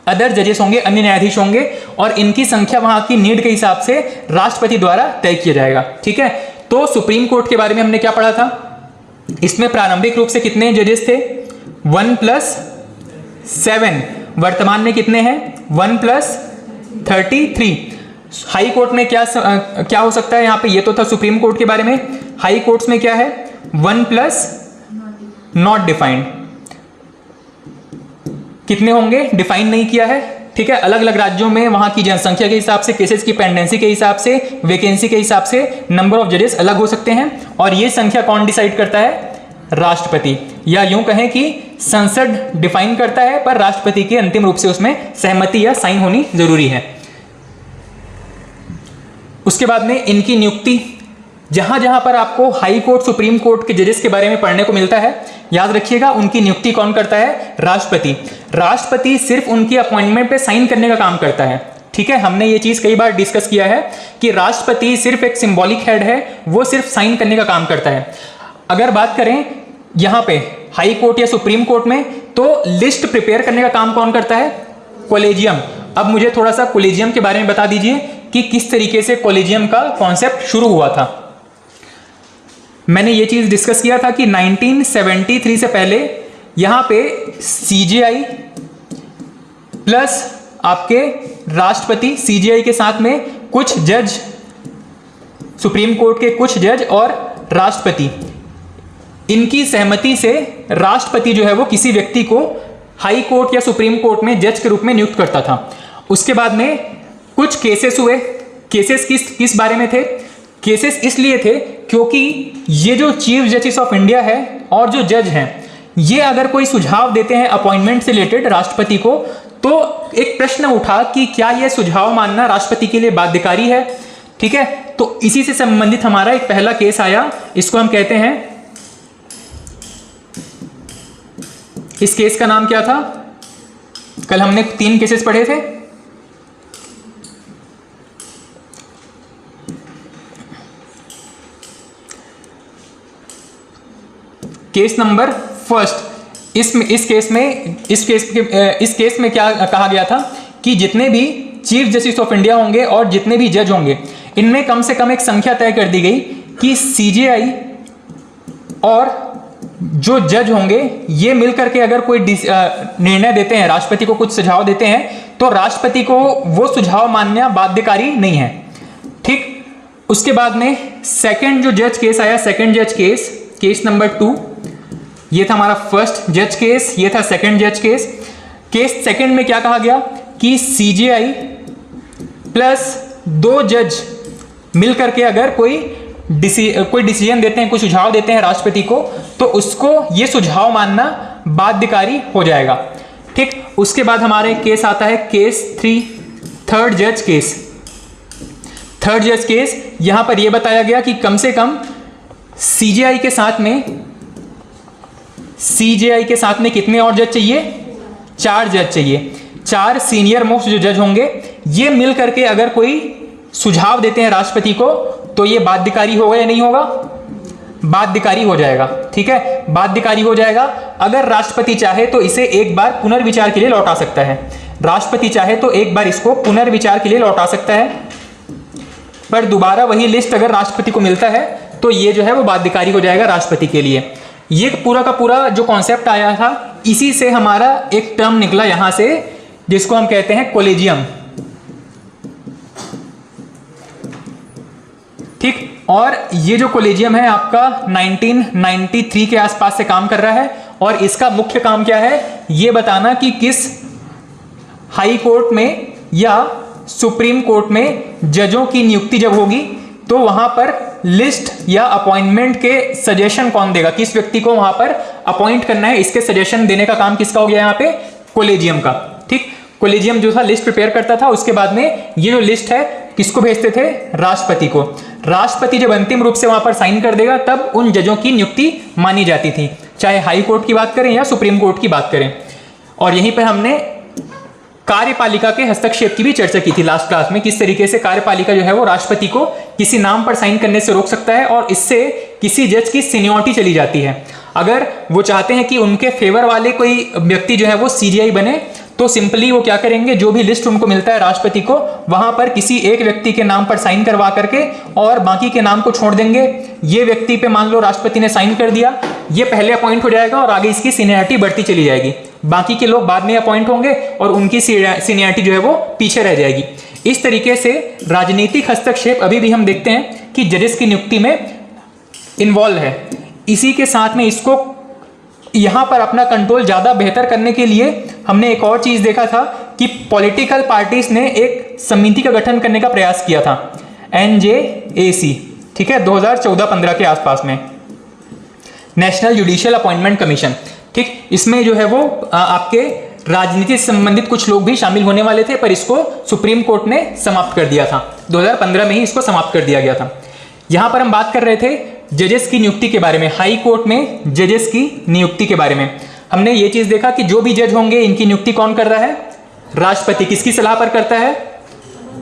अदर जजेस होंगे, अन्य न्यायाधीश होंगे, और इनकी संख्या वहां की नीड के हिसाब से राष्ट्रपति द्वारा तय किया जाएगा। ठीक है, तो सुप्रीम कोर्ट के बारे में हमने क्या पढ़ा था, इसमें प्रारंभिक रूप से कितने जजेस थे, 1+7। वर्तमान में कितने हैं, 1+33। हाई कोर्ट में क्या हो सकता है, यहाँ पे ये तो था सुप्रीम कोर्ट के बारे में। हाई कोर्ट्स में क्या है, 1+ नॉट डिफाइंड। कितने होंगे डिफाइन नहीं किया है। ठीक है, अलग अलग राज्यों में वहां की जनसंख्या के हिसाब से, केसेस की पेंडेंसी के हिसाब से, वैकेंसी के हिसाब से नंबर ऑफ जजेस अलग हो सकते हैं, और ये संख्या कौन डिसाइड करता है, राष्ट्रपति, या यूं कहें कि संसद डिफाइन करता है, पर राष्ट्रपति की अंतिम रूप से उसमें सहमति या साइन होनी जरूरी है। उसके बाद में इनकी नियुक्ति, जहां जहां पर आपको हाई कोर्ट, सुप्रीम कोर्ट के जजेस के बारे में पढ़ने को मिलता है, याद रखिएगा उनकी नियुक्ति कौन करता है, राष्ट्रपति। राष्ट्रपति सिर्फ उनकी अपॉइंटमेंट पे साइन करने का काम करता है। ठीक है, हमने ये चीज कई बार डिस्कस किया है कि राष्ट्रपति सिर्फ एक सिंबॉलिक हेड है, वो सिर्फ साइन करने का काम करता है। अगर बात करें यहां पे हाई कोर्ट या सुप्रीम कोर्ट में, तो लिस्ट प्रिपेयर करने का काम कौन करता है, कॉलेजियम। अब मुझे थोड़ा सा कॉलेजियम के बारे में बता दीजिए कि किस तरीके से कॉलेजियम का कॉन्सेप्ट शुरू हुआ था। मैंने ये चीज डिस्कस किया था कि 1973 से पहले यहां पे सीजेआई प्लस आपके राष्ट्रपति, सीजेआई के साथ में कुछ जज, सुप्रीम कोर्ट के कुछ जज और राष्ट्रपति, इनकी सहमति से राष्ट्रपति जो है वो किसी व्यक्ति को हाई कोर्ट या सुप्रीम कोर्ट में जज के रूप में नियुक्त करता था। उसके बाद में कुछ केसेस हुए। केसेस किस बारे में थे? केसेस इसलिए थे क्योंकि ये जो चीफ जस्टिस ऑफ इंडिया है और जो जज हैं, ये अगर कोई सुझाव देते हैं अपॉइंटमेंट से रिलेटेड राष्ट्रपति को, तो एक प्रश्न उठा कि क्या यह सुझाव मानना राष्ट्रपति के लिए बाध्यकारी है। ठीक है, तो इसी से संबंधित हमारा एक पहला केस आया, इसको हम कहते हैं, इस केस का नाम क्या था? कल हमने 3 केसेस पढ़े थे। Case number first. इस केस में क्या कहा गया था कि जितने भी चीफ जस्टिस ऑफ इंडिया होंगे और जितने भी जज होंगे, इनमें कम से कम एक संख्या तय कर दी गई कि सीजेआई और जो जज होंगे ये मिलकर के अगर कोई निर्णय देते हैं, राष्ट्रपति को कुछ सुझाव देते हैं, तो राष्ट्रपति को वो सुझाव मानना बाध्यकारी नहीं है। ठीक, उसके बाद में सेकंड जो जज केस आया, सेकंड जज केस, केस नंबर 2, ये था हमारा फर्स्ट जज केस, ये था सेकंड जज केस। केस सेकंड में क्या कहा गया कि सीजेआई प्लस 2 जज मिलकर के अगर कोई डिसीजन देते हैं, कोई सुझाव देते हैं राष्ट्रपति को, तो उसको ये सुझाव मानना बाध्यकारी हो जाएगा। ठीक, उसके बाद हमारे केस आता है केस 3, थर्ड जज केस। थर्ड जज केस, यहां पर यह बताया गया कि कम से कम सीजेआई के साथ में कितने और जज चाहिए? 4 जज चाहिए। 4 सीनियर मोस्ट जो जज होंगे, ये मिल करके अगर कोई सुझाव देते हैं राष्ट्रपति को, तो ये बाध्यकारी होगा या नहीं होगा? बाध्यकारी हो जाएगा। ठीक है, बाध्यकारी हो जाएगा। अगर राष्ट्रपति चाहे तो इसे एक बार पुनर्विचार के लिए लौटा सकता है। राष्ट्रपति चाहे तो एक बार इसको पुनर्विचार के लिए लौटा सकता है, पर दोबारा वही लिस्ट अगर राष्ट्रपति को मिलता है तो ये जो है वो बाध्यकारी हो जाएगा राष्ट्रपति के लिए। ये पूरा का पूरा जो कॉन्सेप्ट आया था, इसी से हमारा एक टर्म निकला यहां से, जिसको हम कहते हैं कोलेजियम। ठीक, और ये जो कोलेजियम है आपका 1993 के आसपास से काम कर रहा है, और इसका मुख्य काम क्या है? ये बताना कि किस हाई कोर्ट में या सुप्रीम कोर्ट में जजों की नियुक्ति जब होगी, तो वहां पर लिस्ट या अपॉइंटमेंट के सजेशन कौन देगा, किस व्यक्ति को वहां पर अपॉइंट करना है, इसके सजेशन देने का काम किसका हो गया यहाँ पे? कोलेजियम का। ठीक, कोलेजियम जो था लिस्ट प्रिपेयर करता था, उसके बाद में ये जो लिस्ट है किसको भेजते थे? राष्ट्रपति को। राष्ट्रपति जब अंतिम रूप से वहां पर साइन कर देगा, तब उन जजों की नियुक्ति मानी जाती थी, चाहे हाई कोर्ट की बात करें या सुप्रीम कोर्ट की बात करें। और यहीं पर हमने कार्यपालिका के हस्तक्षेप की भी चर्चा की थी लास्ट क्लास में, किस तरीके से कार्यपालिका जो है वो राष्ट्रपति को किसी नाम पर साइन करने से रोक सकता है, और इससे किसी जज की सीनियरिटी चली जाती है। अगर वो चाहते हैं कि उनके फेवर वाले कोई व्यक्ति जो है वो सीजेआई बने, तो सिंपली वो क्या करेंगे, जो भी लिस्ट उनको मिलता है राष्ट्रपति को, वहां पर किसी एक व्यक्ति के नाम पर साइन करवा करके और बाकी के नाम को छोड़ देंगे। ये व्यक्ति पे मान लो राष्ट्रपति ने साइन कर दिया, ये पहले अपॉइंट हो जाएगा और आगे इसकी सीनियरिटी बढ़ती चली जाएगी। बाकी के लोग बाद में अपॉइंट होंगे और उनकी सीनियरिटी जो है वो पीछे रह जाएगी। इस तरीके से राजनीतिक हस्तक्षेप अभी भी हम देखते हैं कि जजेस की नियुक्ति में इन्वॉल्व है। इसी के साथ में इसको यहां पर अपना कंट्रोल ज्यादा बेहतर करने के लिए हमने एक और चीज देखा था कि पॉलिटिकल पार्टीज ने एक समिति का गठन करने का प्रयास किया था, NJAC। ठीक है, 2014-15 के आसपास में, नेशनल जुडिशियल अपॉइंटमेंट कमीशन। ठीक, इसमें जो है वो आपके राजनीति से संबंधित कुछ लोग भी शामिल होने वाले थे, पर इसको सुप्रीम कोर्ट ने समाप्त कर दिया था। 2015 में ही इसको समाप्त कर दिया गया था। यहां पर हम बात कर रहे थे जजेस की नियुक्ति के बारे में, हाई कोर्ट में जजेस की नियुक्ति के बारे में। हमने ये चीज देखा कि जो भी जज होंगे इनकी नियुक्ति कौन कर रहा है? राष्ट्रपति। किसकी सलाह पर करता है?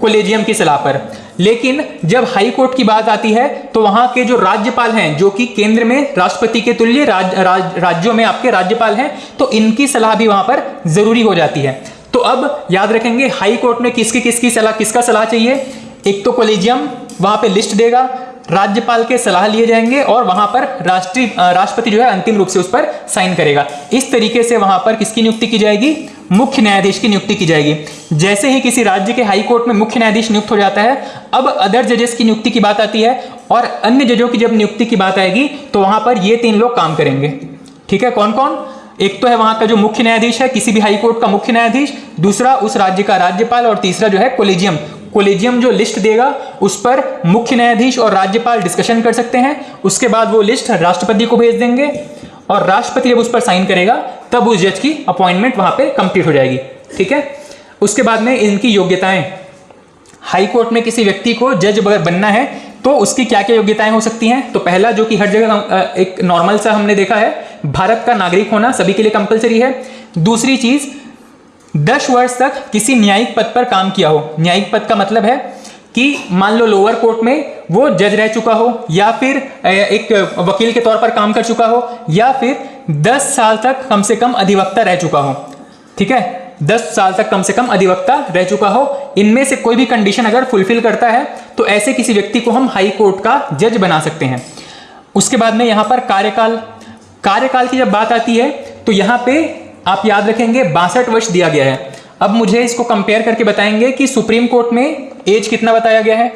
कोलेजियम की सलाह पर। लेकिन जब हाई कोर्ट की बात आती है तो वहां के जो राज्यपाल हैं, जो कि केंद्र में राष्ट्रपति के तुल्य राज्यों में आपके राज्यपाल हैं, तो इनकी सलाह भी वहां पर जरूरी हो जाती है। तो अब याद रखेंगे हाई कोर्ट में किसकी सलाह, किसका सलाह चाहिए? एक तो कोलेजियम वहां पे लिस्ट देगा, राज्यपाल के सलाह लिए जाएंगे और वहां पर राष्ट्रपति जो है अंतिम रूप से उस पर साइन करेगा। इस तरीके से वहां पर किसकी नियुक्ति की जाएगी? मुख्य न्यायाधीश की नियुक्ति की जाएगी। जैसे ही किसी राज्य के हाई कोर्ट में मुख्य न्यायाधीश नियुक्त हो जाता है, अब अदर जजेस की नियुक्ति की बात आती है और अन्य जजों की जब नियुक्ति की बात आएगी तो वहां पर ये 3 लोग काम करेंगे। ठीक है, कौन कौन? एक तो है वहां का जो मुख्य न्यायाधीश है, किसी भी हाई कोर्ट का मुख्य न्यायाधीश, दूसरा उस राज्य का राज्यपाल और तीसरा जो है कोलेजियम। कोलेजियम जो लिस्ट देगा उस पर मुख्य न्यायाधीश और राज्यपाल डिस्कशन कर सकते हैं। उसके बाद वो लिस्ट राष्ट्रपति को भेज देंगे और राष्ट्रपति जब उस पर साइन करेगा तब उस जज की अपॉइंटमेंट वहां पे कंप्लीट हो जाएगी। ठीक है, उसके बाद में इनकी योग्यताएं, हाई कोर्ट में किसी व्यक्ति को जज बनना है तो उसकी क्या क्या योग्यताएं हो सकती हैं? तो पहला जो कि हर जगह एक नॉर्मल सा हमने देखा है, भारत का नागरिक होना सभी के लिए कंपलसरी है। दूसरी चीज, 10 वर्ष तक किसी न्यायिक पद पर काम किया हो। न्यायिक पद का मतलब है कि मान लो लोअर कोर्ट में वो जज रह चुका हो या फिर एक वकील के तौर पर काम कर चुका हो या फिर 10 साल तक कम से कम अधिवक्ता रह चुका हो। ठीक है, 10 साल तक कम से कम अधिवक्ता रह चुका हो। इनमें से कोई भी कंडीशन अगर फुलफिल करता है तो ऐसे किसी व्यक्ति को हम हाई कोर्ट का जज बना सकते हैं। उसके बाद में यहाँ पर कार्यकाल की जब बात आती है तो यहाँ पे आप याद रखेंगे 62 वर्ष दिया गया है। अब मुझे इसको कंपेयर करके बताएंगे कि सुप्रीम कोर्ट में एज कितना बताया गया है।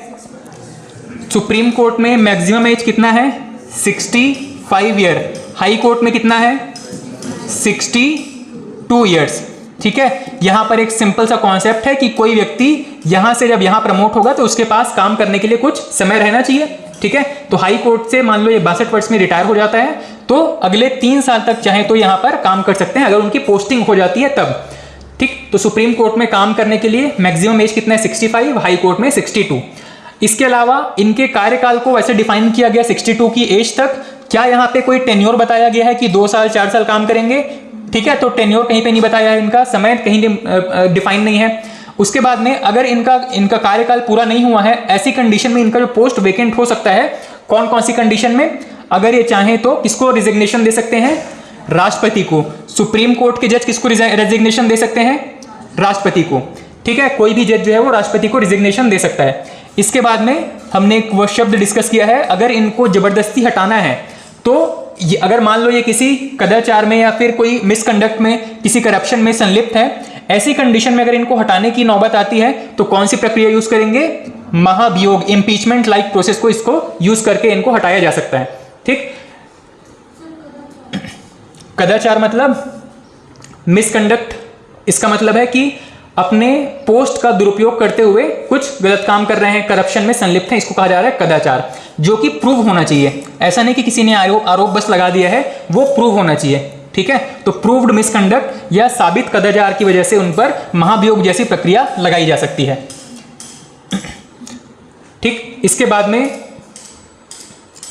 सुप्रीम कोर्ट में मैक्सिमम एज कितना है? 65 ईयर। हाई कोर्ट में कितना है? 62 ईयर्स। ठीक है, यहां पर एक सिंपल सा कॉन्सेप्ट है कि कोई व्यक्ति यहां से जब यहां प्रमोट होगा तो उसके पास काम करने के लिए कुछ समय रहना चाहिए। ठीक है, तो हाई कोर्ट से मान लो ये 62 वर्ष में रिटायर हो जाता है तो अगले 3 साल तक चाहे तो यहां पर काम कर सकते हैं अगर उनकी पोस्टिंग हो जाती है तब। ठीक, तो सुप्रीम कोर्ट में काम करने के लिए मैक्सिमम एज कितना है? 65, हाई कोर्ट में 62। इसके अलावा इनके कार्यकाल को वैसे डिफाइन किया गया 62 की एज तक। क्या यहाँ पे कोई टेन्योर बताया गया है कि 2 साल 4 साल काम करेंगे? ठीक है, तो टेन्योर कहीं पे नहीं बताया है, इनका समय कहीं डिफाइन नहीं है। उसके बाद में अगर इनका कार्यकाल पूरा नहीं हुआ है, ऐसी कंडीशन में इनका जो पोस्ट वेकेंट हो सकता है। कौन कौन सी कंडीशन में? अगर ये चाहें तो किसको रिजिग्नेशन दे सकते हैं? राष्ट्रपति को। सुप्रीम कोर्ट के जज किसको रेजिग्नेशन दे सकते हैं? राष्ट्रपति को। ठीक है, कोई भी जज जो है वो राष्ट्रपति को रिजिग्नेशन दे सकता है। इसके बाद में हमने एक वो शब्द डिस्कस किया है, अगर इनको जबरदस्ती हटाना है तो अगर मान लो ये किसी कदाचार में या फिर कोई मिसकंडक्ट में, किसी करप्शन में संलिप्त है, ऐसी कंडीशन में अगर इनको हटाने की नौबत आती है तो कौन सी प्रक्रिया यूज करेंगे? महाभियोग, इम्पीचमेंट लाइक प्रोसेस को इसको यूज करके इनको हटाया जा सकता है। ठीक, कदाचार मतलब मिसकंडक्ट, इसका मतलब है कि अपने पोस्ट का दुरुपयोग करते हुए कुछ गलत काम कर रहे हैं, करप्शन में संलिप्त हैं, इसको कहा जा रहा है कदाचार, जो कि प्रूव होना चाहिए। ऐसा नहीं कि किसी ने आरोप बस लगा दिया है, वो प्रूव होना चाहिए। ठीक है, तो प्रूव्ड मिसकंडक्ट या साबित कदाचार की वजह से उन पर महाभियोग जैसी प्रक्रिया लगाई जा सकती है। ठीक, इसके बाद में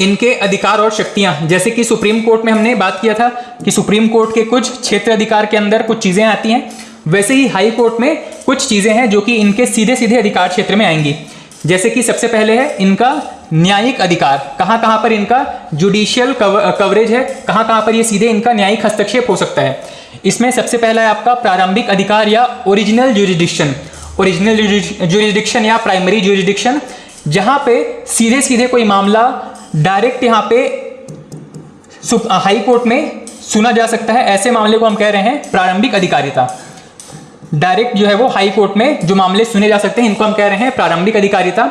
इनके अधिकार और शक्तियां, जैसे कि सुप्रीम कोर्ट में हमने बात किया था कि सुप्रीम कोर्ट के कुछ क्षेत्र अधिकार के अंदर कुछ चीजें आती हैं, वैसे ही हाई कोर्ट में कुछ चीजें हैं जो कि इनके सीधे सीधे अधिकार क्षेत्र में आएंगी। जैसे कि सबसे पहले है इनका न्यायिक अधिकार। कहां कहां पर इनका जुडिशियल कवरेज है, कहां कहां पर ये सीधे इनका न्यायिक हस्तक्षेप हो सकता है। इसमें सबसे पहला है आपका प्रारंभिक अधिकार या ओरिजिनल ज्यूरिसडिक्शन। ओरिजिनल ज्यूरिसडिक्शन या प्राइमरी ज्यूरिसडिक्शन, जहां पे सीधे सीधे कोई मामला डायरेक्ट यहाँ पे हाई कोर्ट में सुना जा सकता है, ऐसे मामले को हम कह रहे हैं प्रारंभिक अधिकारिता। डायरेक्ट जो है वो हाई कोर्ट में जो मामले सुने जा सकते हैं इनको हम कह रहे हैं प्रारंभिक अधिकारिता।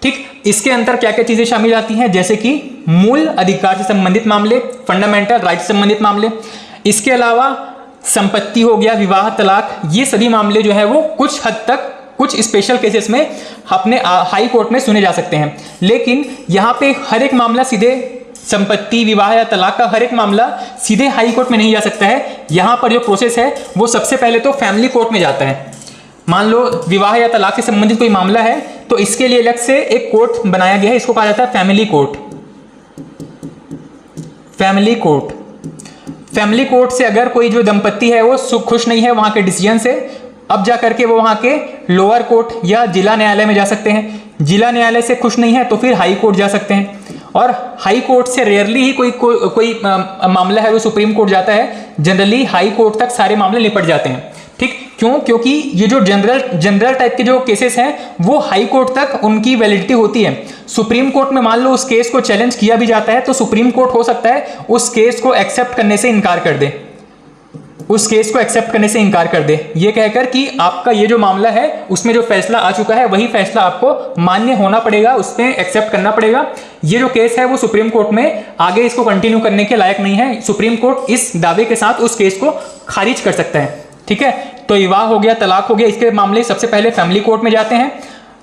ठीक, इसके अंदर क्या क्या चीजें शामिल आती हैं? जैसे कि मूल अधिकार से संबंधित मामले, फंडामेंटल राइट से संबंधित मामले। इसके अलावा संपत्ति हो गया, विवाह, तलाक, ये सभी मामले जो है वो कुछ हद तक कुछ स्पेशल केसेस में अपने हाई कोर्ट में सुने जा सकते हैं। लेकिन यहाँ पे हर एक मामला सीधे संपत्ति, विवाह या तलाक का हर एक मामला सीधे हाई कोर्ट में नहीं जा सकता है। यहाँ पर जो प्रोसेस है वो सबसे पहले तो फैमिली कोर्ट में जाता है। मान लो विवाह या तलाक से संबंधित कोई मामला है तो इसके लिए अलग से एक कोर्ट बनाया गया है, इसको कहा जाता है family court. Family court, family court से अगर कोई जो दंपत्ति है वो खुश नहीं है वहां के डिसीजन से, अब जा करके वो वहां के लोअर कोर्ट या जिला न्यायालय में जा सकते हैं। जिला न्यायालय से खुश नहीं है तो फिर हाई कोर्ट जा सकते हैं। और हाई कोर्ट से रेयरली ही कोई मामला है वो सुप्रीम कोर्ट जाता है, जनरली हाई कोर्ट तक सारे मामले निपट जाते हैं। ठीक, क्यों? क्योंकि ये जो जनरल टाइप के जो केसेस हैं वो हाई कोर्ट तक उनकी वैलिडिटी होती है। सुप्रीम कोर्ट में मान लो उस केस को चैलेंज किया भी जाता है तो सुप्रीम कोर्ट हो सकता है उस केस को एक्सेप्ट करने से इनकार कर दे, उस केस को एक्सेप्ट करने से इनकार कर दे, ये कहकर कि आपका ये जो मामला है उसमें जो फैसला आ चुका है वही फैसला आपको मान्य होना पड़ेगा, उसमें एक्सेप्ट करना पड़ेगा। ये जो केस है वो सुप्रीम कोर्ट में आगे इसको कंटिन्यू करने के लायक नहीं है। सुप्रीम कोर्ट इस दावे के साथ उस केस को खारिज कर सकता है। ठीक है, तो विवाह हो गया, तलाक हो गया, इसके मामले सबसे पहले फैमिली कोर्ट में जाते हैं।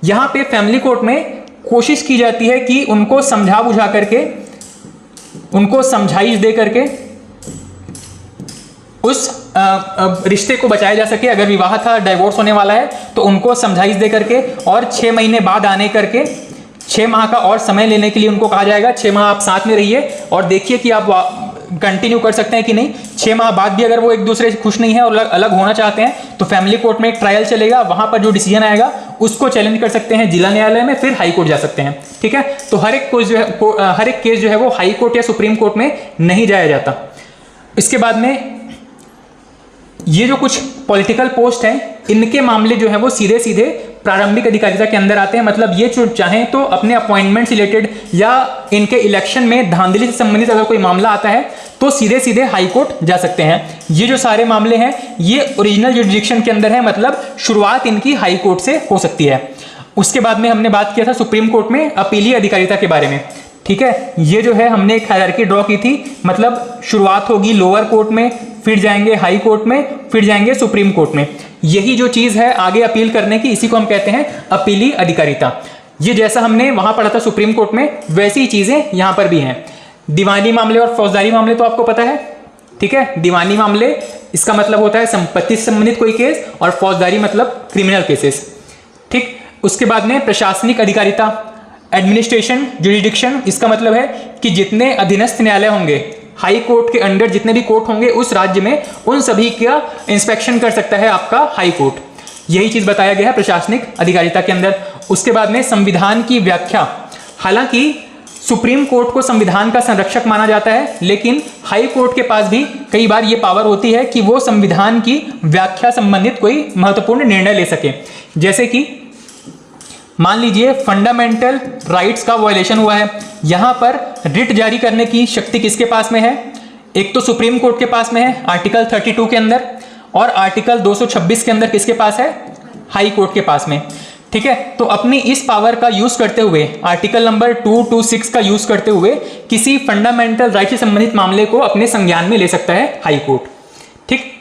यहाँ पे फैमिली कोर्ट में कोशिश की जाती है कि उनको समझा बुझा करके, उनको समझाइश दे करके उस रिश्ते को बचाया जा सके। अगर विवाह था, डाइवोर्स होने वाला है तो उनको समझाइश दे करके और 6 महीने बाद आने करके 6 माह का और समय लेने के लिए उनको कहा जाएगा। 6 माह आप साथ में रहिए और देखिए कि आप कंटिन्यू कर सकते हैं कि नहीं। 6 माह बाद भी अगर वो एक दूसरे से खुश नहीं है और अलग होना चाहते हैं तो फैमिली कोर्ट में एक ट्रायल चलेगा, वहां पर जो डिसीजन आएगा उसको चैलेंज कर सकते हैं जिला न्यायालय में, फिर हाई कोर्ट जा सकते हैं। ठीक है, तो हर एक केस जो है वो हाई कोर्ट या सुप्रीम कोर्ट में नहीं जाया जाता। इसके बाद में ये जो कुछ पॉलिटिकल पोस्ट हैं इनके मामले जो है वो सीधे सीधे प्रारंभिक अधिकारिता के अंदर आते हैं। मतलब ये जो चाहें तो अपने अपॉइंटमेंट से रिलेटेड या इनके इलेक्शन में धांधली से संबंधित अगर कोई मामला आता है तो सीधे सीधे हाई कोर्ट जा सकते हैं। ये जो सारे मामले हैं ये ओरिजिनल जुरिडिक्शन के अंदर है, मतलब शुरुआत इनकी हाई कोर्ट से हो सकती है। उसके बाद में हमने बात किया था सुप्रीम कोर्ट में अपीलीय अधिकारिता के बारे में। ठीक है, ये जो है हमने एक हायरार्की ड्रॉ की थी, मतलब शुरुआत होगी लोअर कोर्ट में, फिर जाएंगे हाई कोर्ट में, फिर जाएंगे सुप्रीम कोर्ट में। यही जो चीज है आगे अपील करने की, इसी को हम कहते हैं अपीलीय अधिकारिता। ये जैसा हमने वहां पढ़ा था सुप्रीम कोर्ट में वैसी ही चीजें यहां पर भी हैं। दीवानी मामले और फौजदारी मामले तो आपको पता है। ठीक है, दीवानी मामले इसका मतलब होता है संपत्ति से संबंधित कोई केस और फौजदारी मतलब क्रिमिनल केसेस। ठीक, उसके बाद में प्रशासनिक अधिकारिता, एडमिनिस्ट्रेशन जुरिडिक्शन, इसका मतलब है कि जितने अधीनस्थ न्यायालय होंगे हाई कोर्ट के अंडर, जितने भी कोर्ट होंगे उस राज्य में, उन सभी का इंस्पेक्शन कर सकता है आपका हाई कोर्ट। यही चीज बताया गया है प्रशासनिक अधिकारिता के अंदर। उसके बाद में संविधान की व्याख्या, हालांकि सुप्रीम कोर्ट को संविधान का संरक्षक माना जाता है लेकिन हाई कोर्ट के पास भी कई बार ये पावर होती है कि वो संविधान की व्याख्या संबंधित कोई महत्वपूर्ण निर्णय ले सके। जैसे कि मान लीजिए फंडामेंटल राइट्स का वायलेशन हुआ है, यहां पर रिट जारी करने की शक्ति किसके पास में है? एक तो सुप्रीम कोर्ट के पास में है आर्टिकल 32 के अंदर, और आर्टिकल 226 के अंदर किसके पास है? हाई कोर्ट के पास में। ठीक है, तो अपनी इस पावर का यूज करते हुए, आर्टिकल नंबर 226 का यूज करते हुए किसी फंडामेंटल राइट से संबंधित मामले को अपने संज्ञान में ले सकता है हाई कोर्ट। ठीक,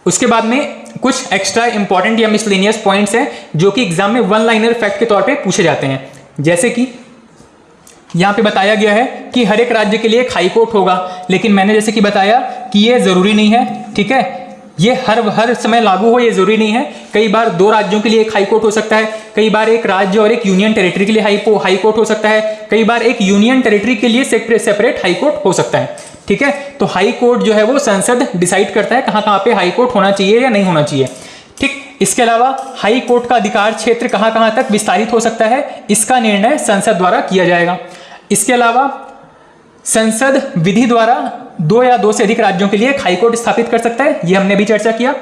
उसके बाद में कुछ एक्स्ट्रा इंपॉर्टेंट या मिसलेनियस पॉइंट्स हैं जो कि एग्जाम में वन लाइनर फैक्ट के तौर पे पूछे जाते हैं। जैसे कि यहां पे बताया गया है कि हर एक राज्य के लिए एक हाई कोर्ट होगा, लेकिन मैंने जैसे कि बताया कि ये जरूरी नहीं है। ठीक है, ये हर समय लागू हो ये जरूरी नहीं है। कई बार 2 राज्यों के लिए एक हाई कोर्ट हो सकता है, कई बार एक राज्य और एक यूनियन टेरिटरी के लिए हाई कोर्ट हो सकता है, कई बार एक यूनियन टेरिटरी के लिए सेपरेट हाई कोर्ट हो सकता है। ठीक है, तो हाई कोर्ट जो है वो संसद डिसाइड करता है कहां कहां पे हाई कोर्ट होना चाहिए या नहीं होना चाहिए। ठीक, इसके अलावा हाई कोर्ट का अधिकार क्षेत्र कहां कहां तक विस्तारित हो सकता है, इसका निर्णय संसद द्वारा किया जाएगा। इसके अलावा संसद विधि द्वारा 2 या 2 से अधिक राज्यों के लिए एक हाई कोर्ट स्थापित कर सकता है, ये हमने भी चर्चा किया।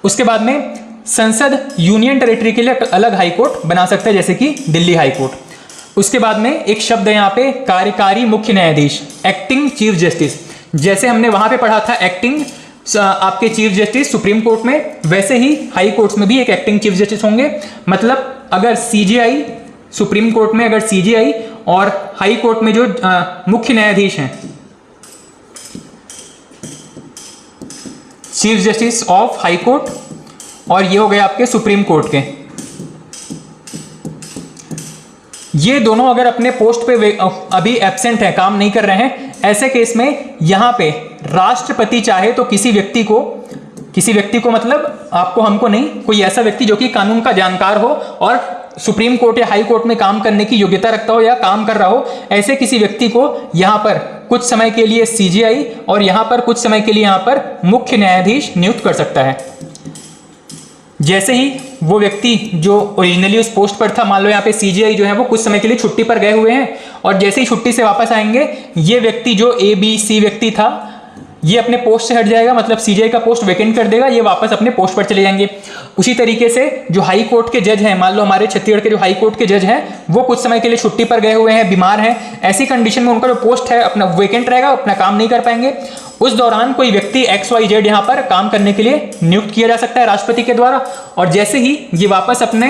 उसके बाद में संसद यूनियन टेरिटरी के लिए अलग हाई कोर्ट बना सकता है, जैसे कि दिल्ली हाई कोर्ट। उसके बाद में एक शब्द है यहाँ पे कार्यकारी मुख्य न्यायाधीश, एक्टिंग चीफ जस्टिस। जैसे हमने वहां पे पढ़ा था एक्टिंग आपके चीफ जस्टिस सुप्रीम कोर्ट में, वैसे ही हाई कोर्ट्स में भी एक एक्टिंग चीफ जस्टिस होंगे। मतलब अगर सीजेआई सुप्रीम कोर्ट में, अगर सीजेआई और हाई कोर्ट में जो मुख्य न्यायाधीश हैं, chief justice of high court, और ये हो गए आपके सुप्रीम कोर्ट के, ये दोनों अगर अपने पोस्ट पे अभी एब्सेंट है, काम नहीं कर रहे हैं, ऐसे केस में यहां पे राष्ट्रपति चाहे तो किसी व्यक्ति को मतलब आपको हमको नहीं, कोई ऐसा व्यक्ति जो कि कानून का जानकार हो और सुप्रीम कोर्ट या हाई कोर्ट में काम करने की योग्यता रखता हो या काम कर रहा हो, ऐसे किसी व्यक्ति को यहां पर कुछ समय के लिए सीजेआई और यहां पर कुछ समय के लिए यहां पर मुख्य न्यायाधीश नियुक्त कर सकता है। जैसे ही वो व्यक्ति जो ओरिजिनली उस पोस्ट पर था, मान लो यहाँ पे सीजेआई जो है वो कुछ समय के लिए छुट्टी पर गए हुए हैं, और जैसे ही छुट्टी से वापस आएंगे, ये व्यक्ति जो ABC व्यक्ति था, ये अपने पोस्ट से हट जाएगा, मतलब सीजीआई का पोस्ट वैकेंट कर देगा, ये वापस अपने पोस्ट पर चले जाएंगे। उसी तरीके से जो हाई कोर्ट के जज हैं, मान लो हमारे छत्तीसगढ़ के जो हाई कोर्ट के जज हैं वो कुछ समय के लिए छुट्टी पर गए हुए हैं, बीमार हैं, ऐसी कंडीशन में उनका जो पोस्ट है अपना वैकेंट रहेगा, अपना काम नहीं कर पाएंगे। उस दौरान कोई व्यक्ति XYZ यहाँ पर काम करने के लिए नियुक्त किया जा सकता है राष्ट्रपति के द्वारा, और जैसे ही ये वापस अपने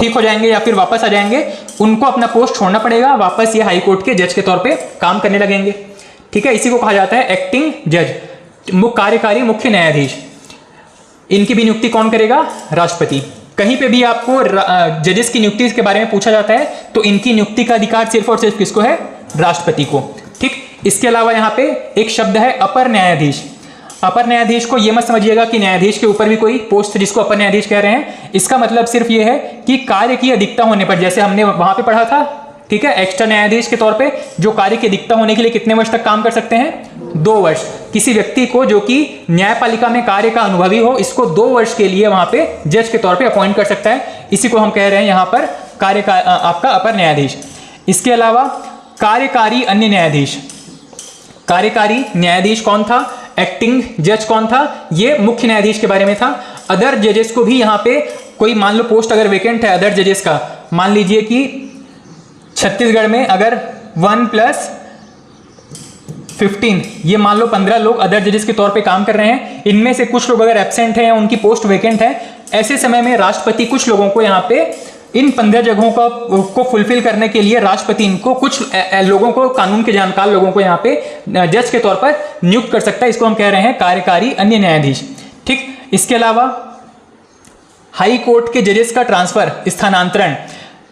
ठीक हो जाएंगे या फिर वापस आ जाएंगे, उनको अपना पोस्ट छोड़ना पड़ेगा, वापस ये हाई कोर्ट के जज के तौर पे काम करने लगेंगे। ठीक है, इसी को कहा जाता है एक्टिंग जज, कार्यकारी मुख्य न्यायाधीश। इनकी भी नियुक्ति कौन करेगा? राष्ट्रपति। कहीं पे भी आपको जजेस की नियुक्ति के बारे में पूछा जाता है तो इनकी नियुक्ति का अधिकार सिर्फ और सिर्फ किसको है? राष्ट्रपति को। ठीक, इसके अलावा यहाँ पे एक शब्द है अपर न्यायाधीश। अपर न्यायाधीश को ये मत समझिएगा कि न्यायाधीश के ऊपर भी कोई पोस्ट है जिसको अपर न्यायाधीश कह रहे हैं। इसका मतलब सिर्फ ये है कि कार्य की अधिकता होने पर, जैसे हमने वहां पे पढ़ा था, ठीक है, एक्स्ट्रा न्यायाधीश के तौर पे जो कार्य की अधिकता होने के लिए कितने वर्ष तक काम कर सकते हैं? 2 वर्ष। किसी व्यक्ति को जो कि न्यायपालिका में कार्य का अनुभवी हो, इसको 2 वर्ष के लिए वहां पे जज के तौर पे अपॉइंट कर सकता है। इसी को हम कह रहे हैं यहाँ पर कार्य का आपका अपर न्यायाधीश। इसके अलावा कार्यकारी अन्य न्यायाधीश। कार्यकारी न्यायाधीश कौन था? एक्टिंग जज कौन था? ये मुख्य न्यायाधीश के बारे में था। अदर जजेस को भी यहाँ पे कोई मान लो पोस्ट अगर वैकेंट है अदर जजेस का, मान लीजिए कि छत्तीसगढ़ में अगर 1+15 ये मान लो 15 लोग अदर जजेस के तौर पे काम कर रहे हैं, इनमें से कुछ लोग अगर एब्सेंट हैं या उनकी पोस्ट वैकेंट है, ऐसे समय में राष्ट्रपति कुछ लोगों को यहाँ पे इन 15 जगहों को फुलफिल करने के लिए राष्ट्रपति इनको कुछ लोगों को, कानून के जानकार लोगों को यहाँ पे जज के तौर पर नियुक्त कर सकता है। इसको हम कह रहे हैं कार्यकारी अन्य न्यायाधीश। ठीक, इसके अलावा हाई कोर्ट के जजेस का ट्रांसफर,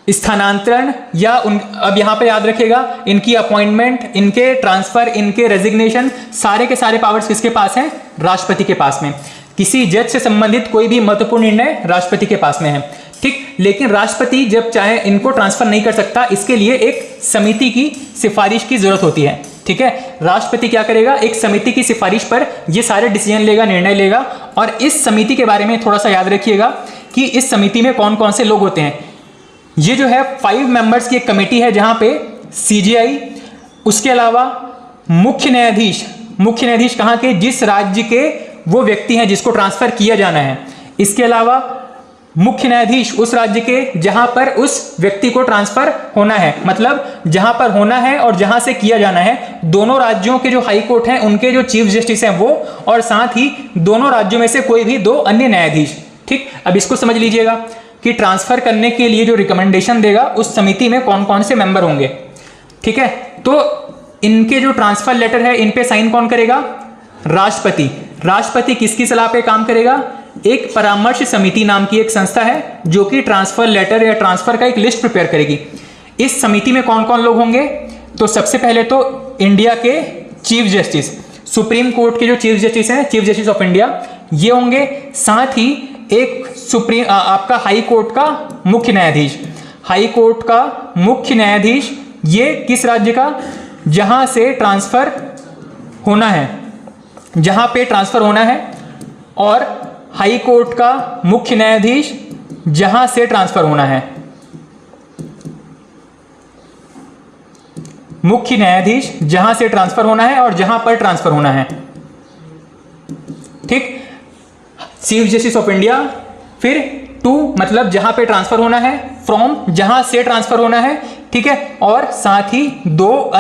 स्थानांतरण या अब यहाँ पे याद रखिएगा, इनकी अपॉइंटमेंट, इनके ट्रांसफर, इनके रेजिग्नेशन, सारे के सारे पावर्स किसके पास हैं? राष्ट्रपति के पास में। किसी जज से संबंधित कोई भी महत्वपूर्ण निर्णय राष्ट्रपति के पास में है। ठीक, लेकिन राष्ट्रपति जब चाहे इनको ट्रांसफर नहीं कर सकता, इसके लिए एक समिति की सिफारिश की जरूरत होती है। ठीक है, राष्ट्रपति क्या करेगा? एक समिति की सिफारिश पर ये सारे डिसीजन लेगा, निर्णय लेगा। और इस समिति के बारे में थोड़ा सा याद रखिएगा कि इस समिति में कौन कौन से लोग होते हैं। ये जो है 5 मेंबर्स की एक कमेटी है जहां पे सीजीआई, उसके अलावा मुख्य न्यायाधीश कहाँ के? जिस राज्य के वो व्यक्ति हैं जिसको ट्रांसफर किया जाना है। इसके अलावा मुख्य न्यायाधीश उस राज्य के जहां पर उस व्यक्ति को ट्रांसफर होना है, मतलब जहां पर होना है और जहां से किया जाना है, दोनों राज्यों के जो हाई कोर्ट हैं उनके जो चीफ जस्टिस हैं वो, और साथ ही दोनों राज्यों में से कोई भी 2 अन्य न्यायाधीश। ठीक, अब इसको समझ लीजिएगा कि ट्रांसफर करने के लिए जो रिकमेंडेशन देगा उस समिति में कौन कौन से मेंबर होंगे। ठीक है, तो इनके जो ट्रांसफर लेटर है इन पे साइन कौन करेगा? राष्ट्रपति। राष्ट्रपति किसकी सलाह पे काम करेगा? एक परामर्श समिति नाम की एक संस्था है जो कि ट्रांसफर लेटर या ट्रांसफर का एक लिस्ट प्रिपेयर करेगी। इस समिति में कौन कौन लोग होंगे? तो सबसे पहले तो इंडिया के चीफ जस्टिस, सुप्रीम कोर्ट के जो चीफ जस्टिस हैं, चीफ जस्टिस ऑफ इंडिया, ये होंगे। साथ ही एक आपका हाई कोर्ट का मुख्य न्यायाधीश। हाई कोर्ट का मुख्य न्यायाधीश ये किस राज्य का? जहां से ट्रांसफर होना है, जहां पे ट्रांसफर होना है। और हाई कोर्ट का मुख्य न्यायाधीश जहां से ट्रांसफर होना है, मुख्य न्यायाधीश जहां से ट्रांसफर होना है और जहां पर ट्रांसफर होना है। ठीक, चीफ जस्टिस ऑफ इंडिया, फिर टू मतलब जहां पे ट्रांसफर होना है, फ्रॉम जहां से ट्रांसफर होना है। ठीक है, और साथ ही 2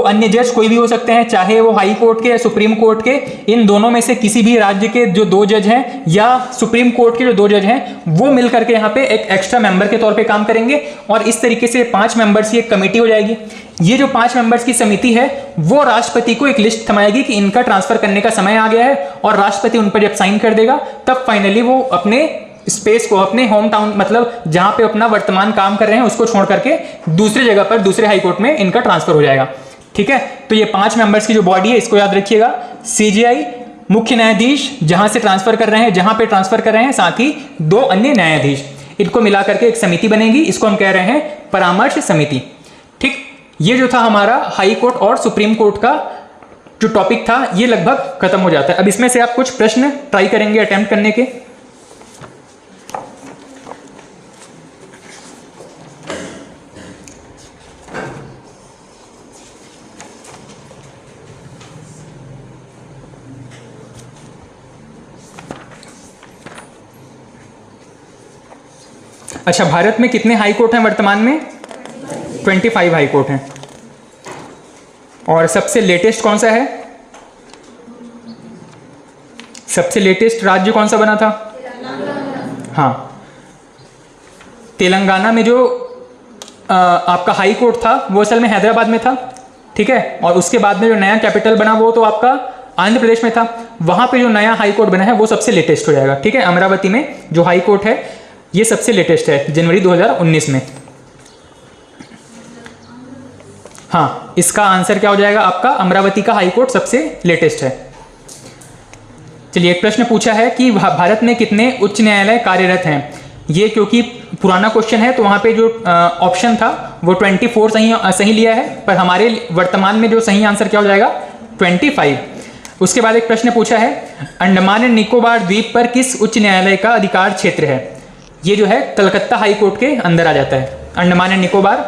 अन्य जज कोई भी हो सकते हैं, चाहे वो हाई कोर्ट के या सुप्रीम कोर्ट के। इन दोनों में से किसी भी राज्य के जो 2 जज हैं या सुप्रीम कोर्ट के जो 2 जज हैं वो मिलकर के यहाँ पे एक एक्स्ट्रा मेंबर के तौर पे काम करेंगे। और इस तरीके से 5 मेंबर्स की एक कमेटी हो जाएगी। ये जो 5 मेंबर्स की समिति है वो राष्ट्रपति को एक लिस्ट थमाएगी कि इनका ट्रांसफर करने का समय आ गया है, और राष्ट्रपति उन पर जब साइन कर देगा तब फाइनली वो अपने स्पेस को, अपने होम टाउन मतलब जहां पे अपना वर्तमान काम कर रहे हैं उसको छोड़ करके दूसरी जगह पर, दूसरे हाई कोर्ट में इनका ट्रांसफर हो जाएगा। ठीक है, तो ये 5 मेंबर्स की जो बॉडी है इसको याद रखिएगा। सीजीआई, मुख्य न्यायाधीश जहां से ट्रांसफर कर रहे हैं, जहां पे ट्रांसफर कर रहे हैं, साथ ही 2 अन्य न्यायाधीश, इनको मिला करके एक समिति बनेगी। इसको हम कह रहे हैं परामर्श समिति। ठीक, ये जो था हमारा हाई कोर्ट और सुप्रीम कोर्ट का जो टॉपिक था ये लगभग खत्म हो जाता है। अब इसमें से आप कुछ प्रश्न ट्राई करेंगे अटेम्प्ट करने के। अच्छा, भारत में कितने हाई कोर्ट हैं वर्तमान में? 25 हाई कोर्ट हैं। और सबसे लेटेस्ट कौन सा है? सबसे लेटेस्ट राज्य कौन सा बना था? हाँ, तेलंगाना में जो आपका हाई कोर्ट था वो असल में हैदराबाद में था, ठीक है। और उसके बाद में जो नया कैपिटल बना वो तो आपका आंध्र प्रदेश में था। वहां पे जो नया हाई कोर्ट बना है वो सबसे लेटेस्ट हो जाएगा, ठीक है। अमरावती में जो हाई कोर्ट है ये सबसे लेटेस्ट है, जनवरी 2019 में। हाँ, इसका आंसर क्या हो जाएगा आपका? अमरावती का हाई कोर्ट सबसे लेटेस्ट है। चलिए, एक प्रश्न पूछा है कि भारत में कितने उच्च न्यायालय कार्यरत हैं। ये क्योंकि पुराना क्वेश्चन है तो वहाँ पे जो ऑप्शन था वो 24 सही लिया है, पर हमारे वर्तमान में जो सही आंसर क्या हो जाएगा? 25। उसके बाद एक प्रश्न पूछा है, अंडमान एंड निकोबार द्वीप पर किस उच्च न्यायालय का अधिकार क्षेत्र है। ये जो है कलकत्ता हाई कोर्ट के अंदर आ जाता है। Andaman and Nicobar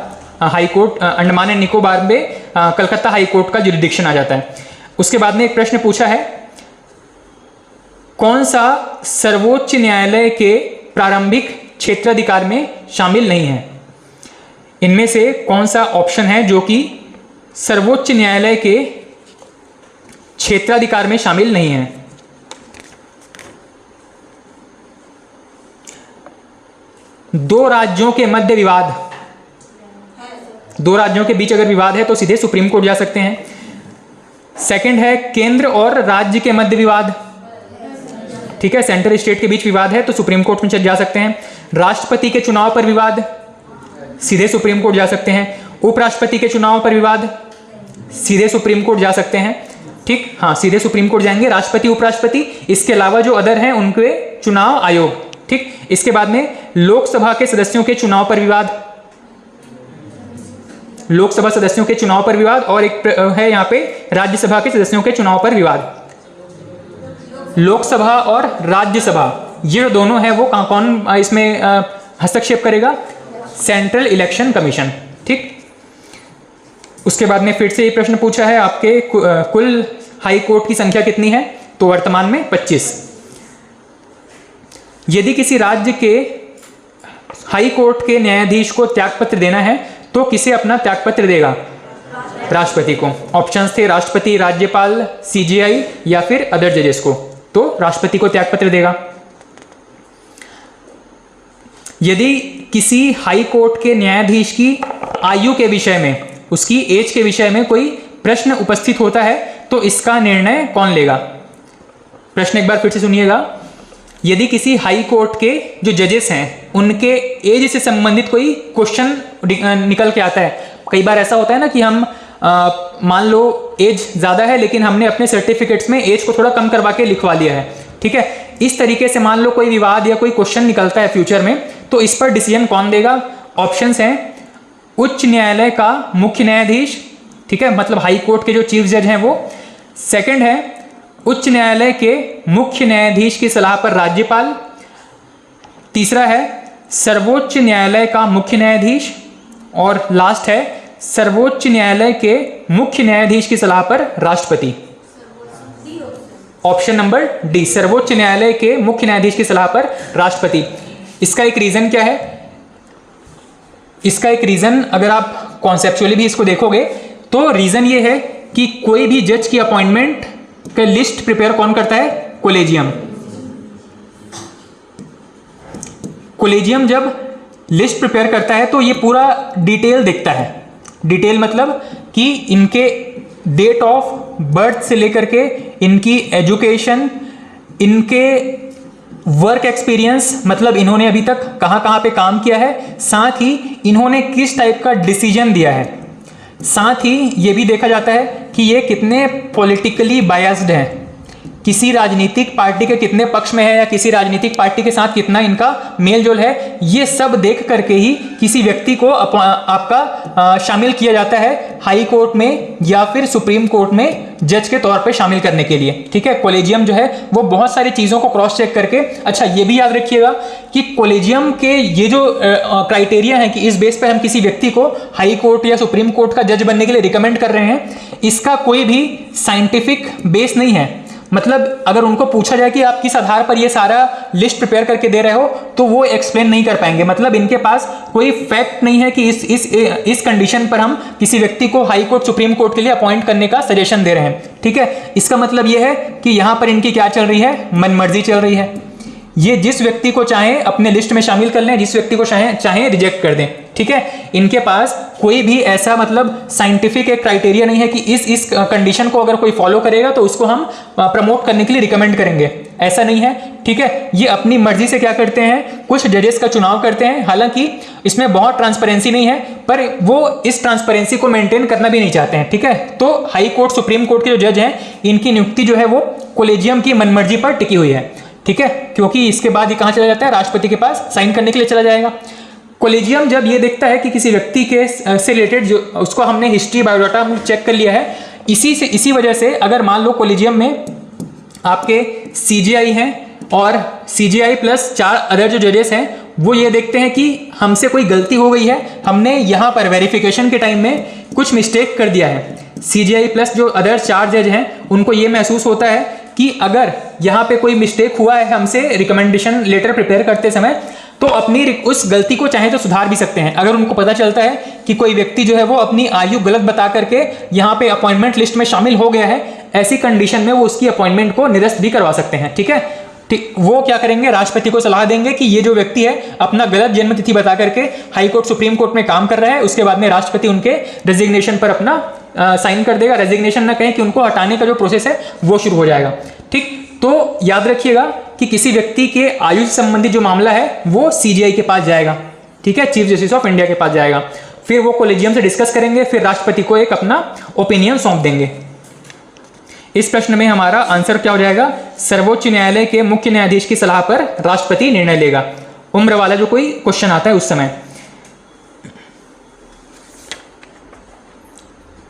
high court, Andaman and Nicobar में कलकत्ता हाई कोर्ट का जुरिडिक्शन आ जाता है। उसके बाद में एक प्रश्न पूछा है, कौन सा सर्वोच्च न्यायालय के प्रारंभिक क्षेत्राधिकार में शामिल नहीं है। इनमें से कौन सा ऑप्शन है जो कि सर्वोच्च न्यायालय के क्षेत्राधिकार में शामिल नहीं है। दो राज्यों के मध्य विवाद, दो राज्यों के बीच अगर विवाद है तो सीधे सुप्रीम कोर्ट जा सकते हैं। सेकंड है केंद्र और राज्य के मध्य विवाद, ठीक है, सेंटर स्टेट के बीच विवाद है तो सुप्रीम कोर्ट में जा सकते हैं। राष्ट्रपति के चुनाव पर विवाद, सीधे सुप्रीम कोर्ट जा सकते हैं। उपराष्ट्रपति के चुनाव पर विवाद, सीधे सुप्रीम कोर्ट जा सकते हैं, ठीक, हाँ, सीधे सुप्रीम कोर्ट जाएंगे। राष्ट्रपति उपराष्ट्रपति, इसके अलावा जो अदर हैं उनके चुनाव आयोग, ठीक। इसके बाद में लोकसभा के सदस्यों के चुनाव पर विवाद, लोकसभा सदस्यों के चुनाव पर विवाद, और एक है यहाँ पे राज्यसभा के सदस्यों के चुनाव पर विवाद। लोकसभा और राज्यसभा ये दोनों है वो कौन इसमें हस्तक्षेप करेगा? सेंट्रल इलेक्शन कमीशन, ठीक। उसके बाद में फिर से ये प्रश्न पूछा है, आपके कुल हाई कोर्ट की संख्या कितनी है? तो वर्तमान में 25। यदि किसी राज्य के हाई कोर्ट के न्यायाधीश को त्यागपत्र देना है तो किसे अपना त्यागपत्र देगा? राष्ट्रपति को। ऑप्शंस थे राष्ट्रपति, राज्यपाल, सीजेआई या फिर अदर जजेस को। तो राष्ट्रपति को त्यागपत्र देगा। यदि किसी हाई कोर्ट के न्यायाधीश की आयु के विषय में, उसकी एज के विषय में कोई प्रश्न उपस्थित होता है तो इसका निर्णय कौन लेगा? प्रश्न एक बार फिर से सुनिएगा। यदि किसी हाई कोर्ट के जो जजेस हैं उनके एज से संबंधित कोई क्वेश्चन निकल के आता है, कई बार ऐसा होता है ना कि हम मान लो एज ज़्यादा है लेकिन हमने अपने सर्टिफिकेट्स में एज को थोड़ा कम करवा के लिखवा लिया है, ठीक है। इस तरीके से मान लो कोई विवाद या कोई क्वेश्चन निकलता है फ्यूचर में, तो इस पर डिसीजन कौन देगा? ऑप्शंस हैं उच्च न्यायालय का मुख्य न्यायाधीश, ठीक है, मतलब हाई कोर्ट के जो चीफ जज हैं वो। सेकंड है उच्च न्यायालय के मुख्य न्यायाधीश की सलाह पर राज्यपाल। तीसरा है सर्वोच्च न्यायालय का मुख्य न्यायाधीश। और लास्ट है सर्वोच्च न्यायालय के मुख्य न्यायाधीश की सलाह पर राष्ट्रपति। ऑप्शन नंबर डी, सर्वोच्च न्यायालय के मुख्य न्यायाधीश की सलाह पर राष्ट्रपति। इसका एक रीजन क्या है? इसका एक रीजन अगर आप कॉन्सेप्चुअली भी इसको देखोगे तो रीजन ये है कि कोई भी जज की अपॉइंटमेंट का लिस्ट प्रिपेयर कौन करता है? कोलेजियम। कोलेजियम जब लिस्ट प्रिपेयर करता है तो ये पूरा डिटेल देखता है। डिटेल मतलब कि इनके डेट ऑफ बर्थ से लेकर के इनकी एजुकेशन, इनके वर्क एक्सपीरियंस, मतलब इन्होंने अभी तक कहाँ कहाँ पे काम किया है, साथ ही इन्होंने किस टाइप का डिसीजन दिया है, साथ ही ये भी देखा जाता है कि ये कितने पॉलिटिकली बायस्ड हैं, किसी राजनीतिक पार्टी के कितने पक्ष में है या किसी राजनीतिक पार्टी के साथ कितना इनका मेल जोल है। ये सब देख करके ही किसी व्यक्ति को आपका शामिल किया जाता है हाई कोर्ट में या फिर सुप्रीम कोर्ट में जज के तौर पे शामिल करने के लिए, ठीक है। कॉलेजियम जो है वो बहुत सारी चीज़ों को क्रॉस चेक करके, अच्छा ये भी याद रखिएगा कि कॉलेजियम के ये जो क्राइटेरिया है कि इस बेस पर हम किसी व्यक्ति को हाई कोर्ट या सुप्रीम कोर्ट का जज बनने के लिए रिकमेंड कर रहे हैं, इसका कोई भी साइंटिफिक बेस नहीं है। मतलब अगर उनको पूछा जाए कि आप किस आधार पर ये सारा लिस्ट प्रिपेयर करके दे रहे हो तो वो एक्सप्लेन नहीं कर पाएंगे। मतलब इनके पास कोई फैक्ट नहीं है कि इस कंडीशन पर हम किसी व्यक्ति को हाई कोर्ट सुप्रीम कोर्ट के लिए अपॉइंट करने का सजेशन दे रहे हैं। ठीक है, इसका मतलब ये है कि यहां पर इनकी क्या चल रही है, मनमर्जी चल रही है। ये जिस व्यक्ति को चाहे अपने लिस्ट में शामिल कर लें, जिस व्यक्ति को चाहे रिजेक्ट कर दें। ठीक है, इनके पास कोई भी ऐसा मतलब साइंटिफिक एक क्राइटेरिया नहीं है कि इस कंडीशन को अगर कोई फॉलो करेगा तो उसको हम प्रमोट करने के लिए रिकमेंड करेंगे, ऐसा नहीं है। ठीक है, ये अपनी मर्जी से क्या करते हैं, कुछ जजेस का चुनाव करते हैं। हालांकि इसमें बहुत ट्रांसपेरेंसी नहीं है, पर वो इस ट्रांसपेरेंसी को मेंटेन करना भी नहीं चाहते हैं। ठीक है, तो हाई कोर्ट सुप्रीम कोर्ट के जो जज हैं, इनकी नियुक्ति जो है वो कोलेजियम की मनमर्जी पर टिकी हुई है। ठीक है, क्योंकि इसके बाद ये कहां चला जाता है, राष्ट्रपति के पास साइन करने के लिए चला जाएगा। कोलेजियम जब ये देखता है कि किसी व्यक्ति के से रिलेटेड जो उसको हमने हिस्ट्री बायोडाटा हम चेक कर लिया है, इसी वजह से अगर मान लो कोलेजियम में आपके सीजीआई हैं और सीजीआई प्लस 4 अदर जो जजेस हैं, वो ये देखते हैं कि हमसे कोई गलती हो गई है, हमने यहाँ पर वेरिफिकेशन के टाइम में कुछ मिस्टेक कर दिया है। सीजीआई प्लस जो अदर 4 जज हैं, उनको ये महसूस होता है कि अगर यहाँ पे कोई मिस्टेक हुआ है हमसे रिकमेंडेशन लेटर प्रिपेयर करते समय, तो अपनी उस गलती को चाहे तो सुधार भी सकते हैं। अगर उनको पता चलता है कि कोई व्यक्ति जो है वो अपनी आयु गलत बता करके यहाँ पे अपॉइंटमेंट लिस्ट में शामिल हो गया है, ऐसी कंडीशन में वो उसकी अपॉइंटमेंट को निरस्त भी करवा सकते हैं। ठीक है, वो क्या करेंगे, राष्ट्रपति को सलाह देंगे कि ये जो व्यक्ति है अपना गलत जन्म तिथि बता करके हाई कोर्ट सुप्रीम कोर्ट में काम कर रहा है। उसके बाद में राष्ट्रपति उनके रेजिग्नेशन पर अपना साइन कर देगा। रेजिग्नेशन ना कहें कि उनको हटाने का जो प्रोसेस है वो शुरू हो जाएगा। ठीक, तो याद रखिएगा कि किसी व्यक्ति के आयु से संबंधित जो मामला है वो सीजीआई के पास जाएगा। ठीक है, चीफ जस्टिस ऑफ इंडिया के पास जाएगा, फिर वो कोलेजियम से डिस्कस करेंगे, फिर राष्ट्रपति को एक अपना ओपिनियन सौंप देंगे। इस प्रश्न में हमारा आंसर क्या हो जाएगा, सर्वोच्च न्यायालय के मुख्य न्यायाधीश की सलाह पर राष्ट्रपति निर्णय लेगा। उम्र वाला जो कोई क्वेश्चन आता है उस समय।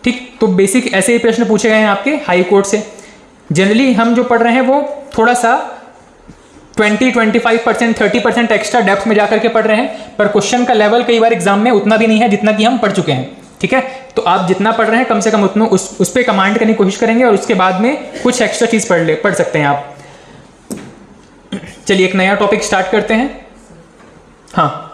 ठीक, तो बेसिक ऐसे ही प्रश्न पूछे गए हैं आपके हाई कोर्ट से। जनरली हम जो पढ़ रहे हैं वो थोड़ा सा 20-25%, 30% एक्स्ट्रा डेप्थ में जाकर के पढ़ रहे हैं, पर क्वेश्चन का लेवल कई बार एग्जाम में उतना भी नहीं है जितना कि हम पढ़ चुके हैं। ठीक है, तो आप जितना पढ़ रहे हैं कम से कम उतना उस पर कमांड करने की कोशिश करेंगे और उसके बाद में कुछ एक्स्ट्रा चीज पढ़ सकते हैं आप। चलिए एक नया टॉपिक स्टार्ट करते हैं। हाँ,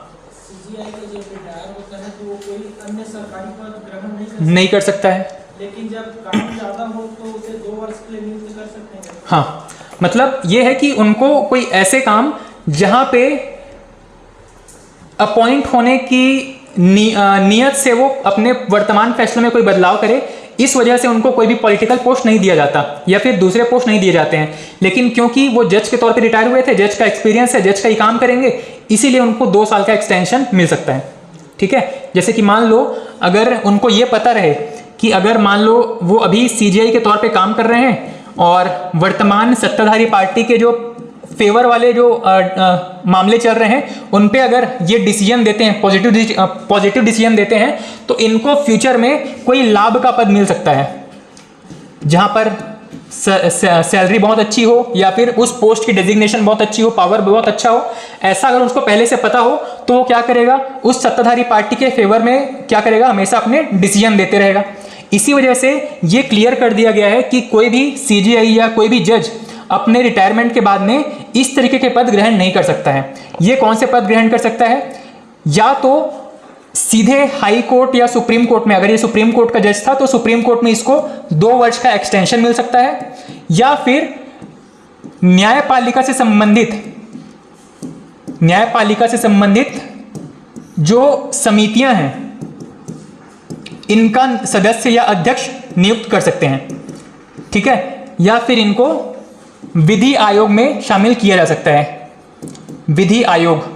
नहीं कर सकता है, लेकिन जब काम ज्यादा हो तो उसे 2 वर्ष के लिए नियुक्त कर सकते हैं। हाँ, मतलब ये है कि उनको कोई ऐसे काम जहां पे अपॉइंट होने की नियत से वो अपने वर्तमान फैसले में कोई बदलाव करे, इस वजह से उनको कोई भी पॉलिटिकल पोस्ट नहीं दिया जाता या फिर दूसरे पोस्ट नहीं दिए जाते हैं। लेकिन क्योंकि वो जज के तौर पे रिटायर हुए थे, जज का एक्सपीरियंस है, जज का ही काम करेंगे, इसीलिए उनको 2 साल का एक्सटेंशन मिल सकता है। ठीक है, जैसे कि मान लो अगर उनको ये पता रहे कि अगर मान लो वो अभी सीजीआई के तौर पे काम कर रहे हैं और वर्तमान सत्ताधारी पार्टी के जो फेवर वाले जो मामले चल रहे हैं उन पे अगर ये डिसीजन देते हैं, पॉजिटिव डिसीजन देते हैं, तो इनको फ्यूचर में कोई लाभ का पद मिल सकता है जहां पर सैलरी बहुत अच्छी हो या फिर उस पोस्ट की डेजिग्नेशन बहुत अच्छी हो, पावर बहुत अच्छा हो। ऐसा अगर उसको पहले से पता हो तो वो क्या करेगा, उस सत्ताधारी पार्टी के फेवर में क्या करेगा, हमेशा अपने डिसीजन देते रहेगा। इसी वजह से ये क्लियर कर दिया गया है कि कोई भी सीजीआई या कोई भी जज अपने रिटायरमेंट के बाद में इस तरीके के पद ग्रहण नहीं कर सकता है। ये कौन से पद ग्रहण कर सकता है, या तो सीधे हाई कोर्ट या सुप्रीम कोर्ट में, अगर ये सुप्रीम कोर्ट का जज था तो सुप्रीम कोर्ट में इसको 2 वर्ष का एक्सटेंशन मिल सकता है, या फिर न्यायपालिका से संबंधित जो समितियां हैं इनका सदस्य या अध्यक्ष नियुक्त कर सकते हैं। ठीक है, या फिर इनको विधि आयोग में शामिल किया जा सकता है। विधि आयोग,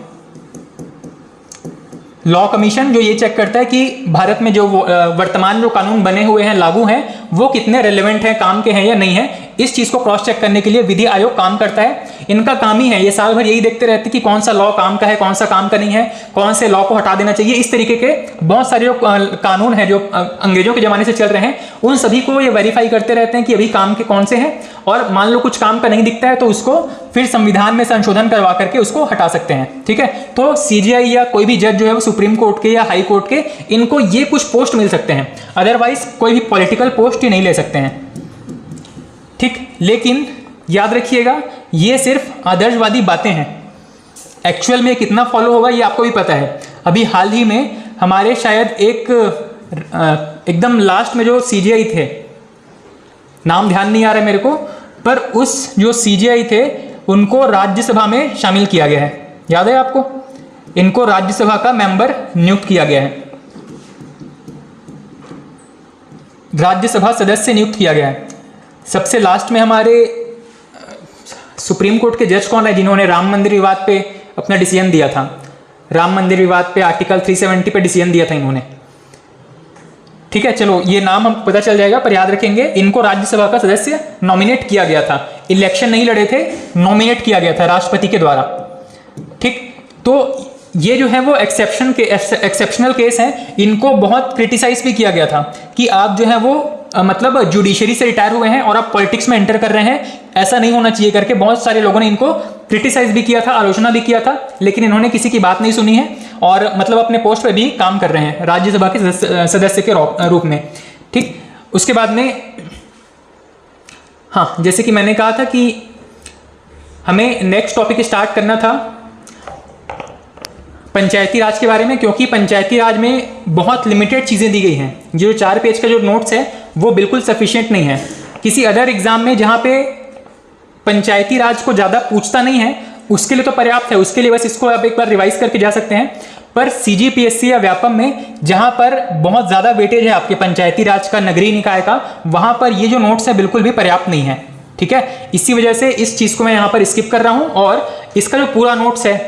लॉ कमीशन जो ये चेक करता है कि भारत में जो वर्तमान जो कानून बने हुए हैं, लागू हैं, वो कितने रेलेवेंट हैं, काम के हैं या नहीं है, इस चीज को क्रॉस चेक करने के लिए विधि आयोग काम करता है। इनका काम ही है, ये साल भर यही देखते रहते कि कौन सा लॉ काम का है, कौन सा काम का नहीं है, कौन से लॉ को हटा देना चाहिए। इस तरीके के बहुत सारे जो कानून है जो अंग्रेजों के जमाने से चल रहे हैं, उन सभी को ये वेरीफाई करते रहते हैं कि अभी काम के कौन से हैं, और मान लो कुछ काम का नहीं दिखता है तो उसको फिर संविधान में संशोधन करवा करके उसको हटा सकते हैं। ठीक है, तो सीजीआई या कोई भी जज जो है वो सुप्रीम कोर्ट के या हाई कोर्ट के, इनको ये कुछ पोस्ट मिल सकते हैं, अदरवाइज कोई भी पॉलिटिकल पोस्ट ही नहीं ले सकते हैं। ठीक, लेकिन याद रखिएगा ये सिर्फ आदर्शवादी बातें हैं, एक्चुअल में कितना फॉलो होगा ये आपको भी पता है। अभी हाल ही में हमारे शायद एकदम लास्ट में जो सीजीआई थे, नाम ध्यान नहीं आ रहा है मेरे को, पर उस जो सीजीआई थे उनको राज्यसभा में शामिल किया गया है, याद है आपको? इनको राज्यसभा का मेंबर नियुक्त किया गया है, राज्यसभा सदस्य नियुक्त किया गया है। सबसे लास्ट में हमारे सुप्रीम कोर्ट के जज कौन है जिन्होंने राम मंदिर विवाद पे अपना डिसीजन दिया था? राम मंदिर विवाद पे आर्टिकल 370 पे डिसीजन दिया था इन्होंने। ठीक है, चलो ये नाम हम पता चल जाएगा, पर याद रखेंगे इनको राज्यसभा का सदस्य नॉमिनेट किया गया था, इलेक्शन नहीं लड़े थे, नॉमिनेट किया गया था राष्ट्रपति के द्वारा। ठीक, तो ये जो है वो एक्सेप्शनल केस हैं, इनको बहुत क्रिटिसाइज भी किया गया था कि आप जो है वो मतलब जुडिशरी से रिटायर हुए हैं और आप पॉलिटिक्स में एंटर कर रहे हैं, ऐसा नहीं होना चाहिए करके बहुत सारे लोगों ने इनको क्रिटिसाइज भी किया था, आलोचना भी किया था, लेकिन इन्होंने किसी की बात नहीं सुनी है और मतलब अपने पोस्ट पे भी काम कर रहे हैं राज्यसभा के सदस्य के रूप में। ठीक, उसके बाद में हाँ, जैसे कि मैंने कहा था कि हमें नेक्स्ट टॉपिक स्टार्ट करना था पंचायती राज के बारे में, क्योंकि पंचायती राज में बहुत लिमिटेड चीज़ें दी गई हैं। जो 4 पेज का जो नोट्स है वो बिल्कुल सफिशिएंट नहीं है। किसी अदर एग्जाम में जहाँ पे पंचायती राज को ज़्यादा पूछता नहीं है उसके लिए तो पर्याप्त है, उसके लिए बस इसको आप एक बार रिवाइज करके जा सकते हैं। पर सीजीपीएससी या व्यापम में जहाँ पर बहुत ज़्यादा वेटेज है आपके पंचायती राज का, नगरीय निकाय का, वहाँ पर ये जो नोट्स है बिल्कुल भी पर्याप्त नहीं है। ठीक है, इसी वजह से इस चीज़ को मैं यहाँ पर स्किप कर रहा हूँ और इसका जो पूरा नोट्स है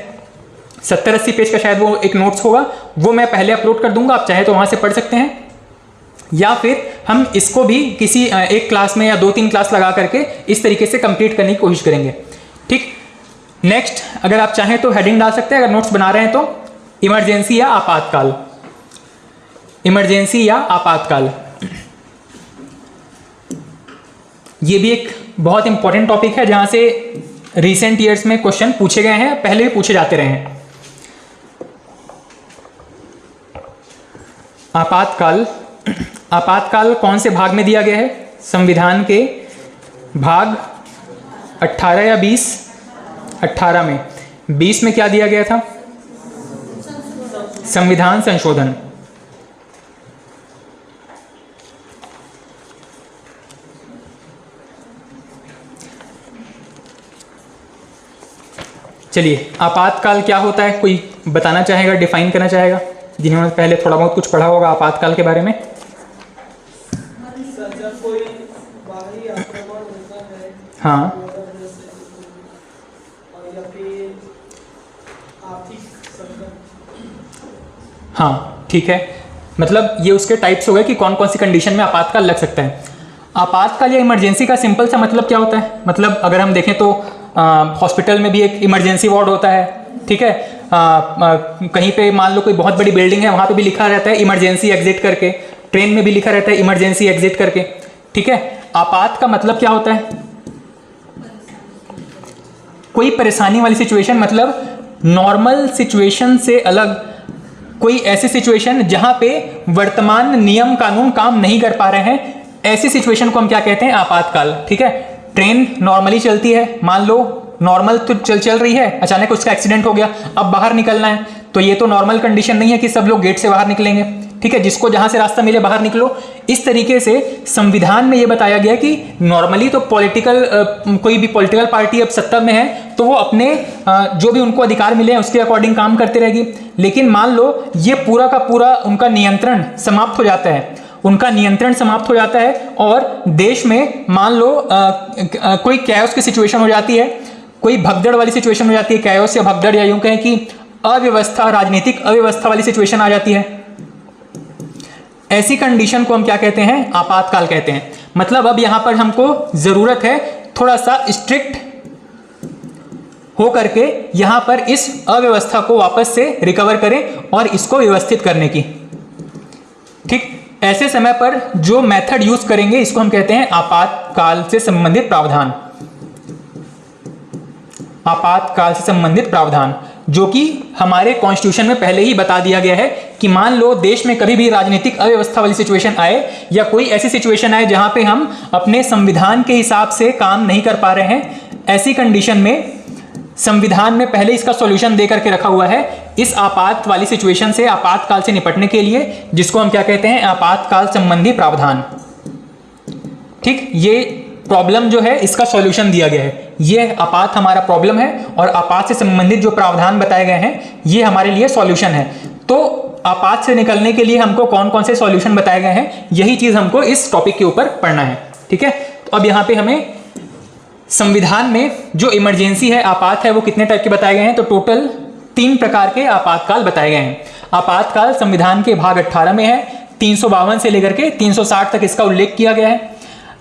70-80 पेज का शायद वो एक नोट्स होगा, वो मैं पहले अपलोड कर दूंगा, आप चाहे तो वहाँ से पढ़ सकते हैं, या फिर हम इसको भी किसी एक क्लास में या 2-3 क्लास लगा करके इस तरीके से कंप्लीट करने की कोशिश करेंगे। ठीक, नेक्स्ट अगर आप चाहें तो हेडिंग डाल सकते हैं, अगर नोट्स बना रहे हैं तो इमरजेंसी या आपातकाल, इमरजेंसी या आपातकाल। ये भी एक बहुत इंपॉर्टेंट टॉपिक है जहां से रिसेंट ईयर्स में क्वेश्चन पूछे गए हैं, पहले भी पूछे जाते रहे हैं। आपातकाल, आपातकाल कौन से भाग में दिया गया है? संविधान के भाग 18 या 20? 18 में। 20 में क्या दिया गया था? संविधान संशोधन। चलिए, आपातकाल क्या होता है, कोई बताना चाहेगा, डिफाइन करना चाहेगा, जिन्होंने पहले थोड़ा बहुत कुछ पढ़ा होगा आपातकाल के बारे में? जब कोई बाहरी आक्रमण होता है, हाँ, और या फिर आर्थिक संकट। हाँ ठीक है, मतलब ये उसके टाइप्स हो गए कि कौन कौन सी कंडीशन में आपातकाल लग सकता है। आपातकाल या इमरजेंसी का सिंपल सा मतलब क्या होता है? मतलब अगर हम देखें तो हॉस्पिटल में भी एक इमरजेंसी वार्ड होता है, ठीक है, कहीं पे मान लो कोई बहुत बड़ी बिल्डिंग है, वहाँ पे भी लिखा रहता है इमरजेंसी एग्जिट करके, ट्रेन में भी लिखा रहता है इमरजेंसी एग्जिट करके। ठीक है, आपात का मतलब क्या होता है? कोई परेशानी वाली सिचुएशन, मतलब नॉर्मल सिचुएशन से अलग कोई ऐसी सिचुएशन जहां पे वर्तमान नियम कानून काम नहीं कर पा रहे हैं, ऐसी सिचुएशन को हम क्या कहते हैं? आपातकाल। ठीक है, ट्रेन नॉर्मली चलती है, मान लो नॉर्मल तो चल रही है, अचानक उसका एक्सीडेंट हो गया, अब बाहर निकलना है, तो ये तो नॉर्मल कंडीशन नहीं है कि सब लोग गेट से बाहर निकलेंगे। ठीक है, जिसको जहां से रास्ता मिले बाहर निकलो। इस तरीके से संविधान में ये बताया गया कि नॉर्मली तो कोई भी पॉलिटिकल पार्टी अब सत्ता में है तो वो अपने जो भी उनको अधिकार मिले हैं उसके अकॉर्डिंग काम करते रहेगी, लेकिन मान लो ये पूरा का पूरा उनका नियंत्रण समाप्त हो जाता है, उनका नियंत्रण समाप्त हो जाता है और देश में मान लो कोई कैओस की सिचुएशन हो जाती है, कोई भगदड़ वाली सिचुएशन हो जाती है, कैओस या भगदड़, या यूं कहें कि अव्यवस्था, राजनीतिक अव्यवस्था वाली सिचुएशन आ जाती है। ऐसी कंडीशन को हम क्या कहते हैं? आपातकाल कहते हैं। मतलब अब यहां पर हमको जरूरत है थोड़ा सा स्ट्रिक्ट हो करके यहां पर इस अव्यवस्था को वापस से रिकवर करें और इसको व्यवस्थित करने की। ठीक, ऐसे समय पर जो मेथड यूज करेंगे इसको हम कहते हैं आपातकाल से संबंधित प्रावधान। आपातकाल से संबंधित प्रावधान, जो कि हमारे कॉन्स्टिट्यूशन में पहले ही बता दिया गया है कि मान लो देश में कभी भी राजनीतिक अव्यवस्था वाली सिचुएशन आए या कोई ऐसी सिचुएशन आए जहां पे हम अपने संविधान के हिसाब से काम नहीं कर पा रहे हैं, ऐसी कंडीशन में संविधान में पहले इसका सॉल्यूशन दे करके रखा हुआ है इस आपात वाली सिचुएशन से, आपातकाल से निपटने के लिए, जिसको हम क्या कहते हैं, आपातकाल संबंधी प्रावधान। ठीक, ये प्रॉब्लम जो है इसका सॉल्यूशन दिया गया है। ये आपात हमारा प्रॉब्लम है और आपात से संबंधित जो प्रावधान बताए गए हैं ये हमारे लिए सॉल्यूशन है। तो आपात से निकलने के लिए हमको कौन कौन से सॉल्यूशन बताए गए हैं, यही चीज हमको इस टॉपिक के ऊपर पढ़ना है। ठीक है, तो अब यहाँ पे हमें संविधान में जो इमरजेंसी है, आपात है, वो कितने टाइप के बताए गए हैं, तो टोटल 3 प्रकार के आपातकाल बताए गए हैं। आपातकाल संविधान के भाग 18 में है, 352 से लेकर के 360 तक इसका उल्लेख किया गया है।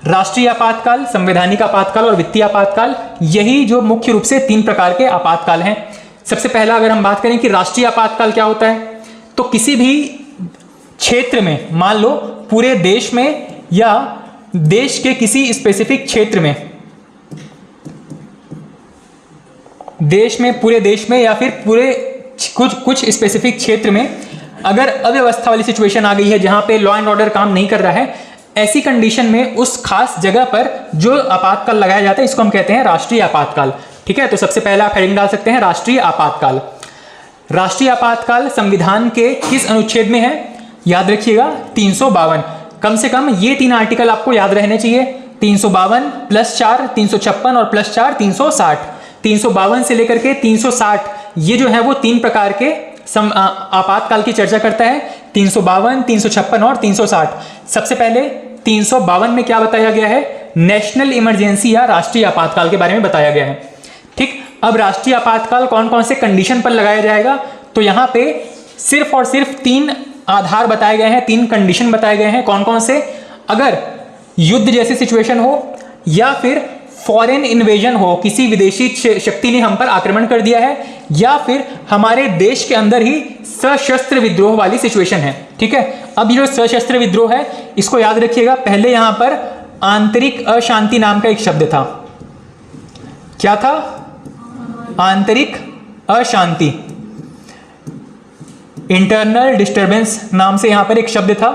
राष्ट्रीय आपातकाल, संवैधानिक आपातकाल और वित्तीय आपातकाल, यही जो मुख्य रूप से 3 प्रकार के आपातकाल हैं। सबसे पहला अगर हम बात करें कि राष्ट्रीय आपातकाल क्या होता है, तो किसी भी क्षेत्र में, मान लो पूरे देश में या देश के किसी स्पेसिफिक क्षेत्र में, देश में, पूरे देश में या फिर पूरे कुछ स्पेसिफिक क्षेत्र में अगर अव्यवस्था वाली सिचुएशन आ गई है जहां पे लॉ एंड ऑर्डर काम नहीं कर रहा है, ऐसी कंडीशन में उस खास जगह पर जो आपातकाल लगाया जाता है इसको हम कहते हैं राष्ट्रीय आपातकाल। ठीक है, तो सबसे पहला आप हेडिंग डाल सकते हैं राष्ट्रीय आपातकाल। राष्ट्रीय आपातकाल संविधान के किस अनुच्छेद में है, याद रखिएगा 352। कम से कम ये 3 आर्टिकल आपको याद रहने चाहिए, 352 +4 356 और +4 360। 352 से लेकर के 360 ये जो है वो 3 प्रकार के आपातकाल की चर्चा करता है, 352, 356 और 360। सबसे पहले 352 में क्या बताया गया है, नेशनल इमरजेंसी या राष्ट्रीय आपातकाल के बारे में बताया गया है। ठीक, अब राष्ट्रीय आपातकाल कौन कौन से कंडीशन पर लगाया जाएगा, तो यहां पे सिर्फ और सिर्फ 3 आधार बताए गए हैं, 3 कंडीशन बताए गए हैं। कौन कौन से, अगर युद्ध जैसी सिचुएशन हो या फिर फॉरेन इन्वेजन हो, किसी विदेशी शक्ति ने हम पर आक्रमण कर दिया है, या फिर हमारे देश के अंदर ही सशस्त्र विद्रोह वाली सिचुएशन है। ठीक है, अब ये जो सशस्त्र विद्रोह है इसको याद रखिएगा, पहले यहां पर आंतरिक अशांति नाम का एक शब्द था। क्या था, आंतरिक अशांति, इंटरनल डिस्टर्बेंस नाम से यहां पर एक शब्द था।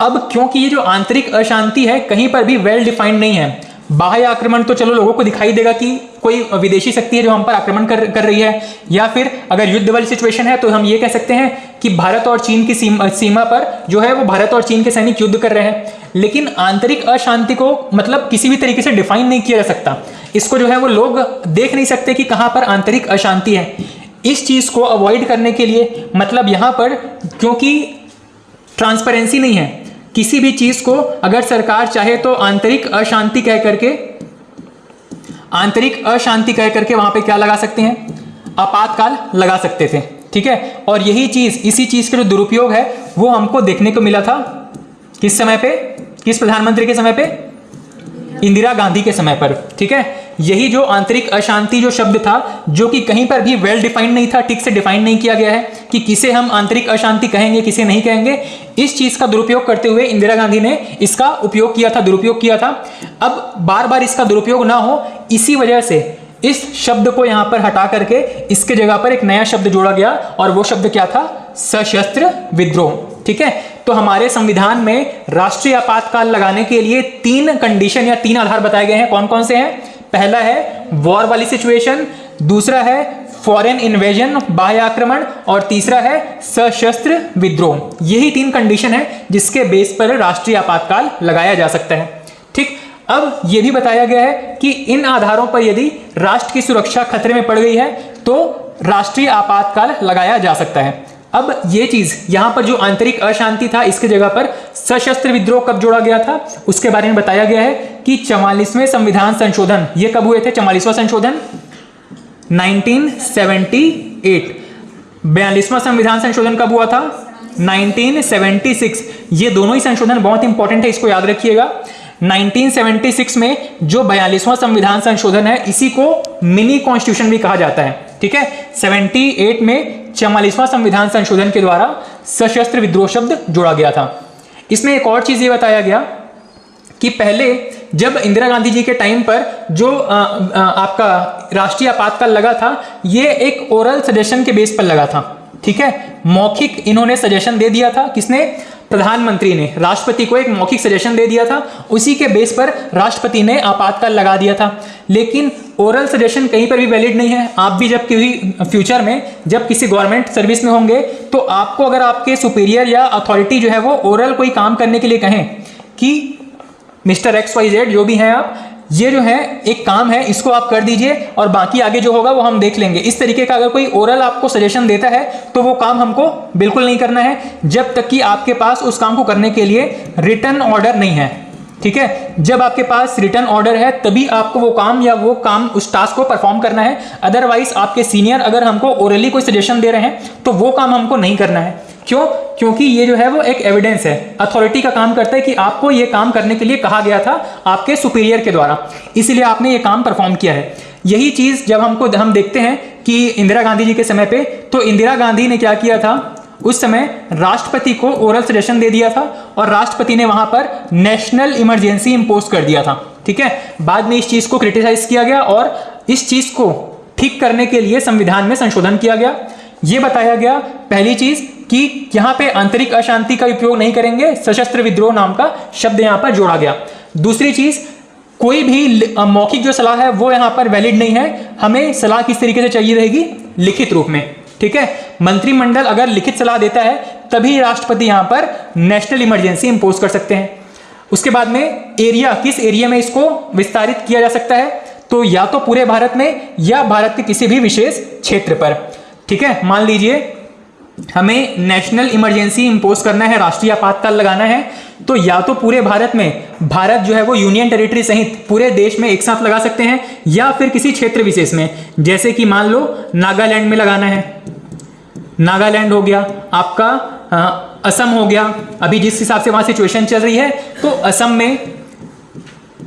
अब क्योंकि ये जो आंतरिक अशांति है कहीं पर भी वेल डिफाइंड नहीं है, बाह्य आक्रमण तो चलो लोगों को दिखाई देगा कि कोई विदेशी शक्ति है जो हम पर आक्रमण कर रही है, या फिर अगर युद्ध वाली सिचुएशन है तो हम ये कह सकते हैं कि भारत और चीन की सीमा पर जो है वो भारत और चीन के सैनिक युद्ध कर रहे हैं। लेकिन आंतरिक अशांति को मतलब किसी भी तरीके से डिफाइन नहीं किया जा सकता, इसको जो है वो लोग देख नहीं सकते कि कहां पर आंतरिक अशांति है। इस चीज को अवॉइड करने के लिए, मतलब यहां पर क्योंकि ट्रांसपेरेंसी नहीं है, किसी भी चीज को अगर सरकार चाहे तो आंतरिक अशांति कह करके वहां पे क्या लगा सकते हैं, आपातकाल लगा सकते थे। ठीक है, और यही चीज, इसी चीज का जो दुरुपयोग है वो हमको देखने को मिला था किस समय पे, किस प्रधानमंत्री के समय पे, इंदिरा गांधी के समय पर। ठीक है, यही जो आंतरिक अशांति जो शब्द था, जो कि कहीं पर भी वेल डिफाइंड नहीं था, ठीक से डिफाइन नहीं किया गया है कि किसे हम आंतरिक अशांति कहेंगे, किसे नहीं कहेंगे, इस चीज का दुरुपयोग करते हुए इंदिरा गांधी ने इसका उपयोग किया था, दुरुपयोग किया था। अब बार बार इसका दुरुपयोग ना हो, इसी वजह से इस शब्द को यहां पर हटा करके इसके जगह पर एक नया शब्द जोड़ा गया, और वो शब्द क्या था, सशस्त्र विद्रोह। ठीक है, तो हमारे संविधान में राष्ट्रीय आपातकाल लगाने के लिए 3 कंडीशन या 3 आधार बताए गए हैं। कौन कौन से हैं, पहला है वॉर वाली सिचुएशन, दूसरा है फॉरेन इन्वेजन, बाह्य आक्रमण, और तीसरा है सशस्त्र विद्रोह। यही 3 कंडीशन है जिसके बेस पर राष्ट्रीय आपातकाल लगाया जा सकता है। ठीक, अब यह भी बताया गया है कि इन आधारों पर यदि राष्ट्र की सुरक्षा खतरे में पड़ गई है तो राष्ट्रीय आपातकाल लगाया जा सकता है। अब ये चीज यहां पर जो आंतरिक अशांति था, इसके जगह पर सशस्त्र विद्रोह कब जोड़ा गया था उसके बारे में बताया गया है कि 44वें संविधान संशोधन, ये कब हुए थे, 44वां संशोधन 1978। 42वां संविधान संशोधन कब हुआ था, 1976। ये दोनों ही संशोधन बहुत इंपॉर्टेंट है, इसको याद रखिएगा। 1976 में जो 42वां संविधान संशोधन है, इसी को मिनी कॉन्स्टिट्यूशन भी कहा जाता है। ठीक है, 78 में 44वां संविधान संशोधन के द्वारा सशस्त्र विद्रोह शब्द जोड़ा गया था। इसमें एक और चीज ये बताया गया कि पहले जब इंदिरा गांधी जी के टाइम पर जो आपका राष्ट्रीय आपातकाल लगा था, ये एक ओरल सजेशन के बेस पर लगा था। ठीक है, मौखिक इन्होंने सजेशन दे दिया था। किसने? प्रधानमंत्री ने राष्ट्रपति को एक मौखिक सजेशन दे दिया था, उसी के बेस पर राष्ट्रपति ने आपातकाल लगा दिया था। लेकिन ओरल सजेशन कहीं पर भी वैलिड नहीं है। आप भी जब कभी फ्यूचर में जब किसी गवर्नमेंट सर्विस में होंगे तो आपको अगर आपके सुपीरियर या अथॉरिटी जो है वो ओरल कोई काम करने के लिए कहें कि मिस्टर XYZ जो भी हैं आप, ये जो है एक काम है इसको आप कर दीजिए और बाकी आगे जो होगा वो हम देख लेंगे, इस तरीके का अगर कोई ओरल आपको सजेशन देता है तो वो काम हमको बिल्कुल नहीं करना है जब तक कि आपके पास उस काम को करने के लिए रिटन ऑर्डर नहीं है। ठीक है, जब आपके पास रिटन ऑर्डर है तभी आपको वो काम या वो काम उस टास्क को परफॉर्म करना है। अदरवाइज आपके सीनियर अगर हमको ओरली कोई सजेशन दे रहे हैं तो वो काम हमको नहीं करना है। क्यों? क्योंकि ये जो है वो एक एविडेंस है, अथॉरिटी का काम करता है कि आपको ये काम करने के लिए कहा गया था आपके सुपीरियर के द्वारा, इसलिए आपने ये काम परफॉर्म किया है। यही चीज जब हम देखते हैं कि इंदिरा गांधी जी के समय पे, तो इंदिरा गांधी ने क्या किया था, उस समय राष्ट्रपति को ओरल सजेशन दे दिया था और राष्ट्रपति ने वहां पर नेशनल इमरजेंसी इंपोज कर दिया था। ठीक है, बाद में इस चीज को क्रिटिसाइज किया गया और इस चीज को ठीक करने के लिए संविधान में संशोधन किया गया। यह बताया गया पहली चीज कि यहां पे आंतरिक अशांति का उपयोग नहीं करेंगे, सशस्त्र विद्रोह नाम का शब्द यहां पर जोड़ा गया। दूसरी चीज, कोई भी मौखिक जो सलाह है वो यहां पर वैलिड नहीं है, हमें सलाह किस तरीके से चाहिए रहेगी, लिखित रूप में। ठीक है, मंत्रिमंडल अगर लिखित सलाह देता है तभी राष्ट्रपति यहां पर नेशनल इमरजेंसी इंपोज कर सकते हैं। उसके बाद में एरिया, किस एरिया में इसको विस्तारित किया जा सकता है, तो या तो पूरे भारत में या भारत के किसी भी विशेष क्षेत्र पर। ठीक है, मान लीजिए हमें नेशनल इमरजेंसी इंपोज करना है, राष्ट्रीय आपातकाल लगाना है, तो या तो पूरे भारत में, भारत जो है वो यूनियन टेरिटरी सहित पूरे देश में एक साथ लगा सकते हैं, या फिर किसी क्षेत्र विशेष में, जैसे कि मान लो नागालैंड में लगाना है, नागालैंड हो गया आपका, असम हो गया, अभी जिस हिसाब से वहां सिचुएशन चल रही है तो असम में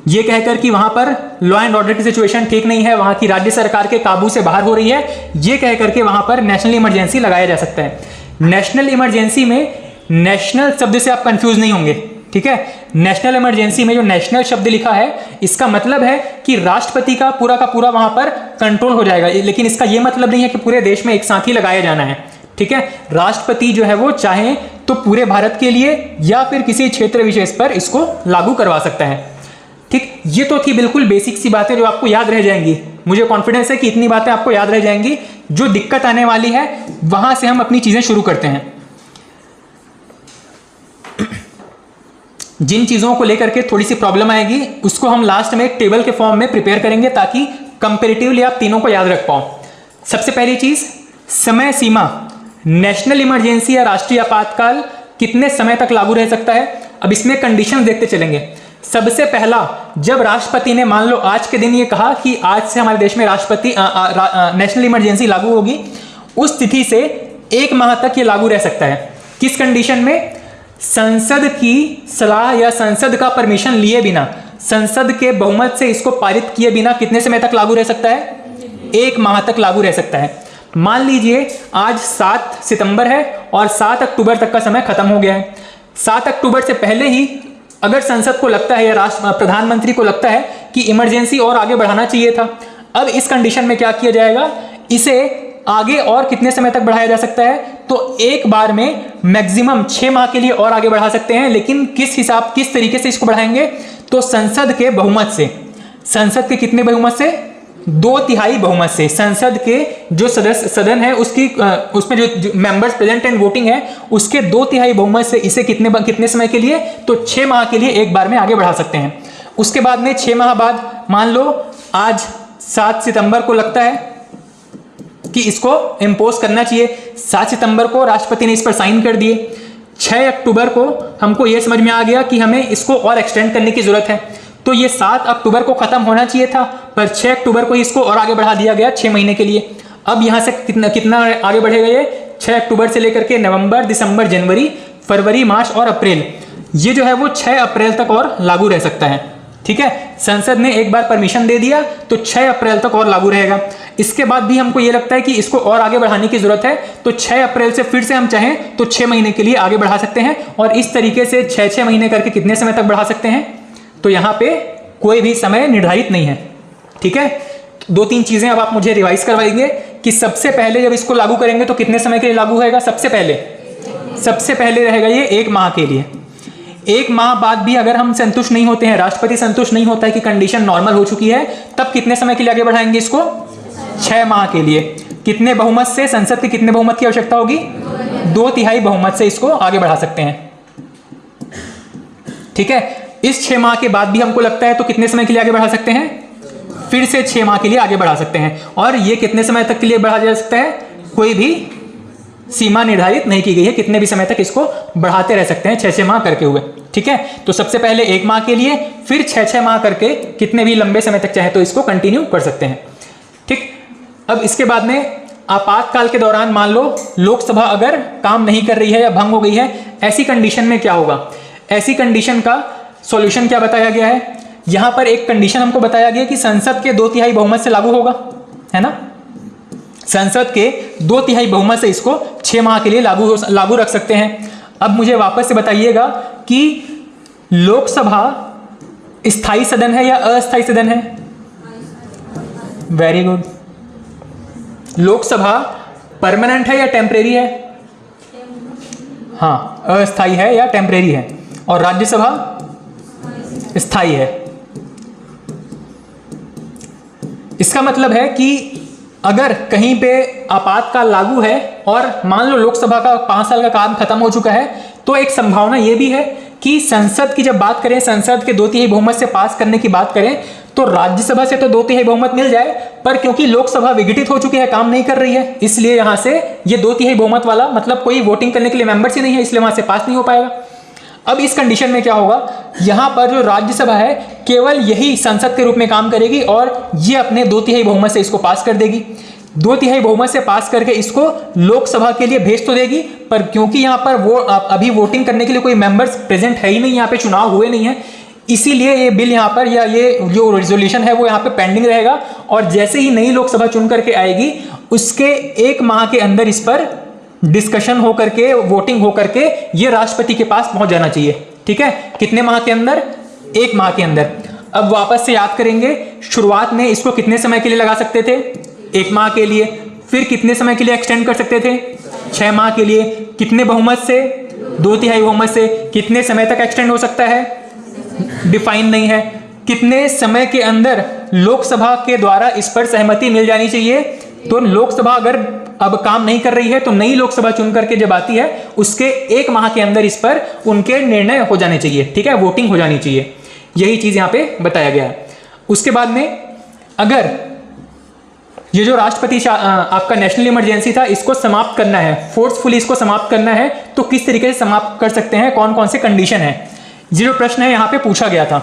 ये कहकर कि वहां पर लॉ एंड ऑर्डर की सिचुएशन ठीक नहीं है, वहां की राज्य सरकार के काबू से बाहर हो रही है, ये कहकर के वहां पर नेशनल इमरजेंसी लगाया जा सकता है। नेशनल इमरजेंसी में नेशनल शब्द से आप कंफ्यूज नहीं होंगे। ठीक है, नेशनल इमरजेंसी में जो नेशनल शब्द लिखा है इसका मतलब है कि राष्ट्रपति का पूरा वहां पर कंट्रोल हो जाएगा, लेकिन इसका यह मतलब नहीं है कि पूरे देश में एक साथ ही लगाया जाना है। ठीक है, राष्ट्रपति जो है वो चाहे तो पूरे भारत के लिए या फिर किसी क्षेत्र विशेष पर इसको लागू करवा सकता है। ठीक, ये तो थी बिल्कुल बेसिक सी बातें जो आपको याद रह जाएंगी। मुझे कॉन्फिडेंस है कि इतनी बातें आपको याद रह जाएंगी। जो दिक्कत आने वाली है वहां से हम अपनी चीजें शुरू करते हैं। जिन चीजों को लेकर के थोड़ी सी प्रॉब्लम आएगी उसको हम लास्ट में एक टेबल के फॉर्म में प्रिपेयर करेंगे ताकि कंपेरेटिवली आप तीनों को याद रख पाओ। सबसे पहली चीज, समय सीमा, नेशनल इमरजेंसी या राष्ट्रीय आपातकाल कितने समय तक लागू रह सकता है। अब इसमें कंडीशन देखते चलेंगे। सबसे पहला, जब राष्ट्रपति ने मान लो आज के दिन ये कहा कि आज से हमारे देश में राष्ट्रपति नेशनल इमरजेंसी लागू होगी, उस तिथि से 1 माह तक ये लागू रह सकता है। किस कंडीशन में? संसद की सलाह या संसद का परमिशन लिए बिना, संसद के बहुमत से इसको पारित किए बिना कितने समय तक लागू रह सकता है? 1 माह तक लागू रह सकता है। मान लीजिए आज 7 सितंबर है और 7 अक्टूबर तक का समय खत्म हो गया है। 7 अक्टूबर से पहले ही अगर संसद को लगता है या प्रधानमंत्री को लगता है कि इमरजेंसी और आगे बढ़ाना चाहिए था, अब इस कंडीशन में क्या किया जाएगा, इसे आगे और कितने समय तक बढ़ाया जा सकता है? तो एक बार में मैक्सिमम 6 माह के लिए और आगे बढ़ा सकते हैं। लेकिन किस तरीके से इसको बढ़ाएंगे? तो संसद के बहुमत से। संसद के कितने बहुमत से? 2/3 बहुमत से। संसद के जो सदन है उसमें जो मेंबर्स प्रेजेंट एंड वोटिंग है उसके 2/3 बहुमत से इसे कितने समय के लिए? तो 6 माह के लिए एक बार में आगे बढ़ा सकते हैं। उसके बाद में 6 माह बाद मान लो आज 7 सितंबर को लगता है कि इसको इंपोज करना चाहिए। 7 सितंबर को राष्ट्रपति ने इस पर साइन कर दिए। 6 अक्टूबर को हमको यह समझ में आ गया कि हमें इसको और एक्सटेंड करने की जरूरत है, तो ये 7 अक्टूबर को खत्म होना चाहिए था, पर 6 अक्टूबर को इसको और आगे बढ़ा दिया गया 6 महीने के लिए। अब यहां से कितना आगे बढ़ेगा ये? 6 अक्टूबर से लेकर के नवंबर, दिसंबर, जनवरी, फरवरी, मार्च और अप्रैल, ये जो है वो 6 अप्रैल तक और लागू रह सकता है। ठीक है, संसद ने एक बार परमिशन दे दिया तो 6 अप्रैल तक और लागू रहेगा। इसके बाद भी हमको ये लगता है कि इसको और आगे बढ़ाने की जरूरत है, तो 6 अप्रैल से फिर से हम चाहें तो 6 महीने के लिए आगे बढ़ा सकते हैं और इस तरीके से 6 महीने करके कितने समय तक बढ़ा सकते हैं? तो यहां पे कोई भी समय निर्धारित नहीं है। ठीक है, 2-3 चीजें अब आप मुझे रिवाइज करवाएंगे कि सबसे पहले जब इसको लागू करेंगे तो कितने समय के लिए लागू होएगा? सबसे पहले रहेगा ये 1 माह के लिए। 1 माह बाद भी अगर हम संतुष्ट नहीं होते हैं, राष्ट्रपति संतुष्ट नहीं होता है कि कंडीशन नॉर्मल हो चुकी है, तब कितने समय के लिए आगे बढ़ाएंगे इसको? 6 माह के लिए। कितने बहुमत से? संसद के कितने बहुमत की आवश्यकता होगी? 2/3 बहुमत से इसको आगे बढ़ा सकते हैं। ठीक है, इस 6 माह के बाद भी हमको लगता है तो कितने समय के लिए आगे बढ़ा सकते हैं? फिर से 6 माह के लिए आगे बढ़ा सकते हैं। और ये कितने समय तक के लिए बढ़ा जा सकता है? कोई भी सीमा निर्धारित नहीं की गई है, कितने भी समय तक इसको बढ़ाते रह सकते हैं 6-6 माह करके हुए। ठीक है, तो सबसे पहले 1 माह के लिए, फिर 6-6 माह करके कितने भी लंबे समय तक चाहे तो इसको कंटिन्यू कर सकते हैं। ठीक, अब इसके बाद में आपातकाल के दौरान मान लो लोकसभा अगर काम नहीं कर रही है या भंग हो गई है, ऐसी कंडीशन में क्या होगा? ऐसी कंडीशन का सॉल्यूशन क्या बताया गया है? यहां पर एक कंडीशन हमको बताया गया कि संसद के 2/3 बहुमत से लागू होगा, है ना? संसद के 2/3 बहुमत से इसको 6 माह के लिए लागू रख सकते हैं। अब मुझे वापस से बताइएगा कि लोकसभा स्थायी सदन है या अस्थायी सदन है? Very good. लोकसभा परमानेंट है या टेम्परेरी है? हाँ, अस्थायी है या टेम्परेरी है। और राज्यसभा स्थायी है। इसका मतलब है कि अगर कहीं पे आपातकाल लागू है और मान लो लोकसभा का 5 साल का काम खत्म हो चुका है, तो एक संभावना यह भी है कि संसद की जब बात करें, संसद के 2/3 बहुमत से पास करने की बात करें, तो राज्यसभा से तो 2/3 बहुमत मिल जाए, पर क्योंकि लोकसभा विघटित हो चुकी है, काम नहीं कर रही है, इसलिए यहां से ये 2/3 बहुमत वाला मतलब कोई वोटिंग करने के लिए मेंबर्स ही नहीं है, इसलिए वहां से पास नहीं हो पाएगा। अब इस कंडीशन में क्या होगा? यहां पर जो राज्यसभा है केवल यही संसद के रूप में काम करेगी और ये अपने 2/3 बहुमत से इसको पास कर देगी। 2/3 बहुमत से पास करके इसको लोकसभा के लिए भेज तो देगी, पर क्योंकि यहाँ पर वो अभी वोटिंग करने के लिए कोई मेंबर्स प्रेजेंट है ही नहीं, यहाँ पे चुनाव हुए नहीं है, इसीलिए ये बिल यहाँ पर या ये जो रेजोल्यूशन है वो यहाँ पे पेंडिंग रहेगा। और जैसे ही नई लोकसभा चुन करके आएगी, उसके 1 माह के अंदर इस पर डिस्कशन हो करके, वोटिंग हो करके ये राष्ट्रपति के पास पहुंच जाना चाहिए। ठीक है, कितने माह के अंदर? 1 माह के अंदर। अब वापस से याद करेंगे, शुरुआत में इसको कितने समय के लिए लगा सकते थे? 1 माह के लिए। फिर कितने समय के लिए एक्सटेंड कर सकते थे? 6 माह के लिए। कितने बहुमत से? 2/3 बहुमत से। कितने समय तक एक्सटेंड हो सकता है? डिफाइन नहीं है। कितने समय के अंदर लोकसभा के द्वारा इस पर सहमति मिल जानी चाहिए? तो लोकसभा अगर अब काम नहीं कर रही है तो नई लोकसभा चुन करके जब आती है, उसके 1 माह के अंदर इस पर उनके निर्णय हो जाने चाहिए। ठीक है, वोटिंग हो जानी चाहिए। यही चीज यहां पे बताया गया है। उसके बाद में अगर ये जो राष्ट्रपति आपका नेशनल इमरजेंसी था, इसको समाप्त करना है, फोर्सफुली इसको समाप्त करना है, तो किस तरीके से समाप्त कर सकते हैं? कौन कौन से कंडीशन है? ये जो प्रश्न है यहाँ पे पूछा गया था,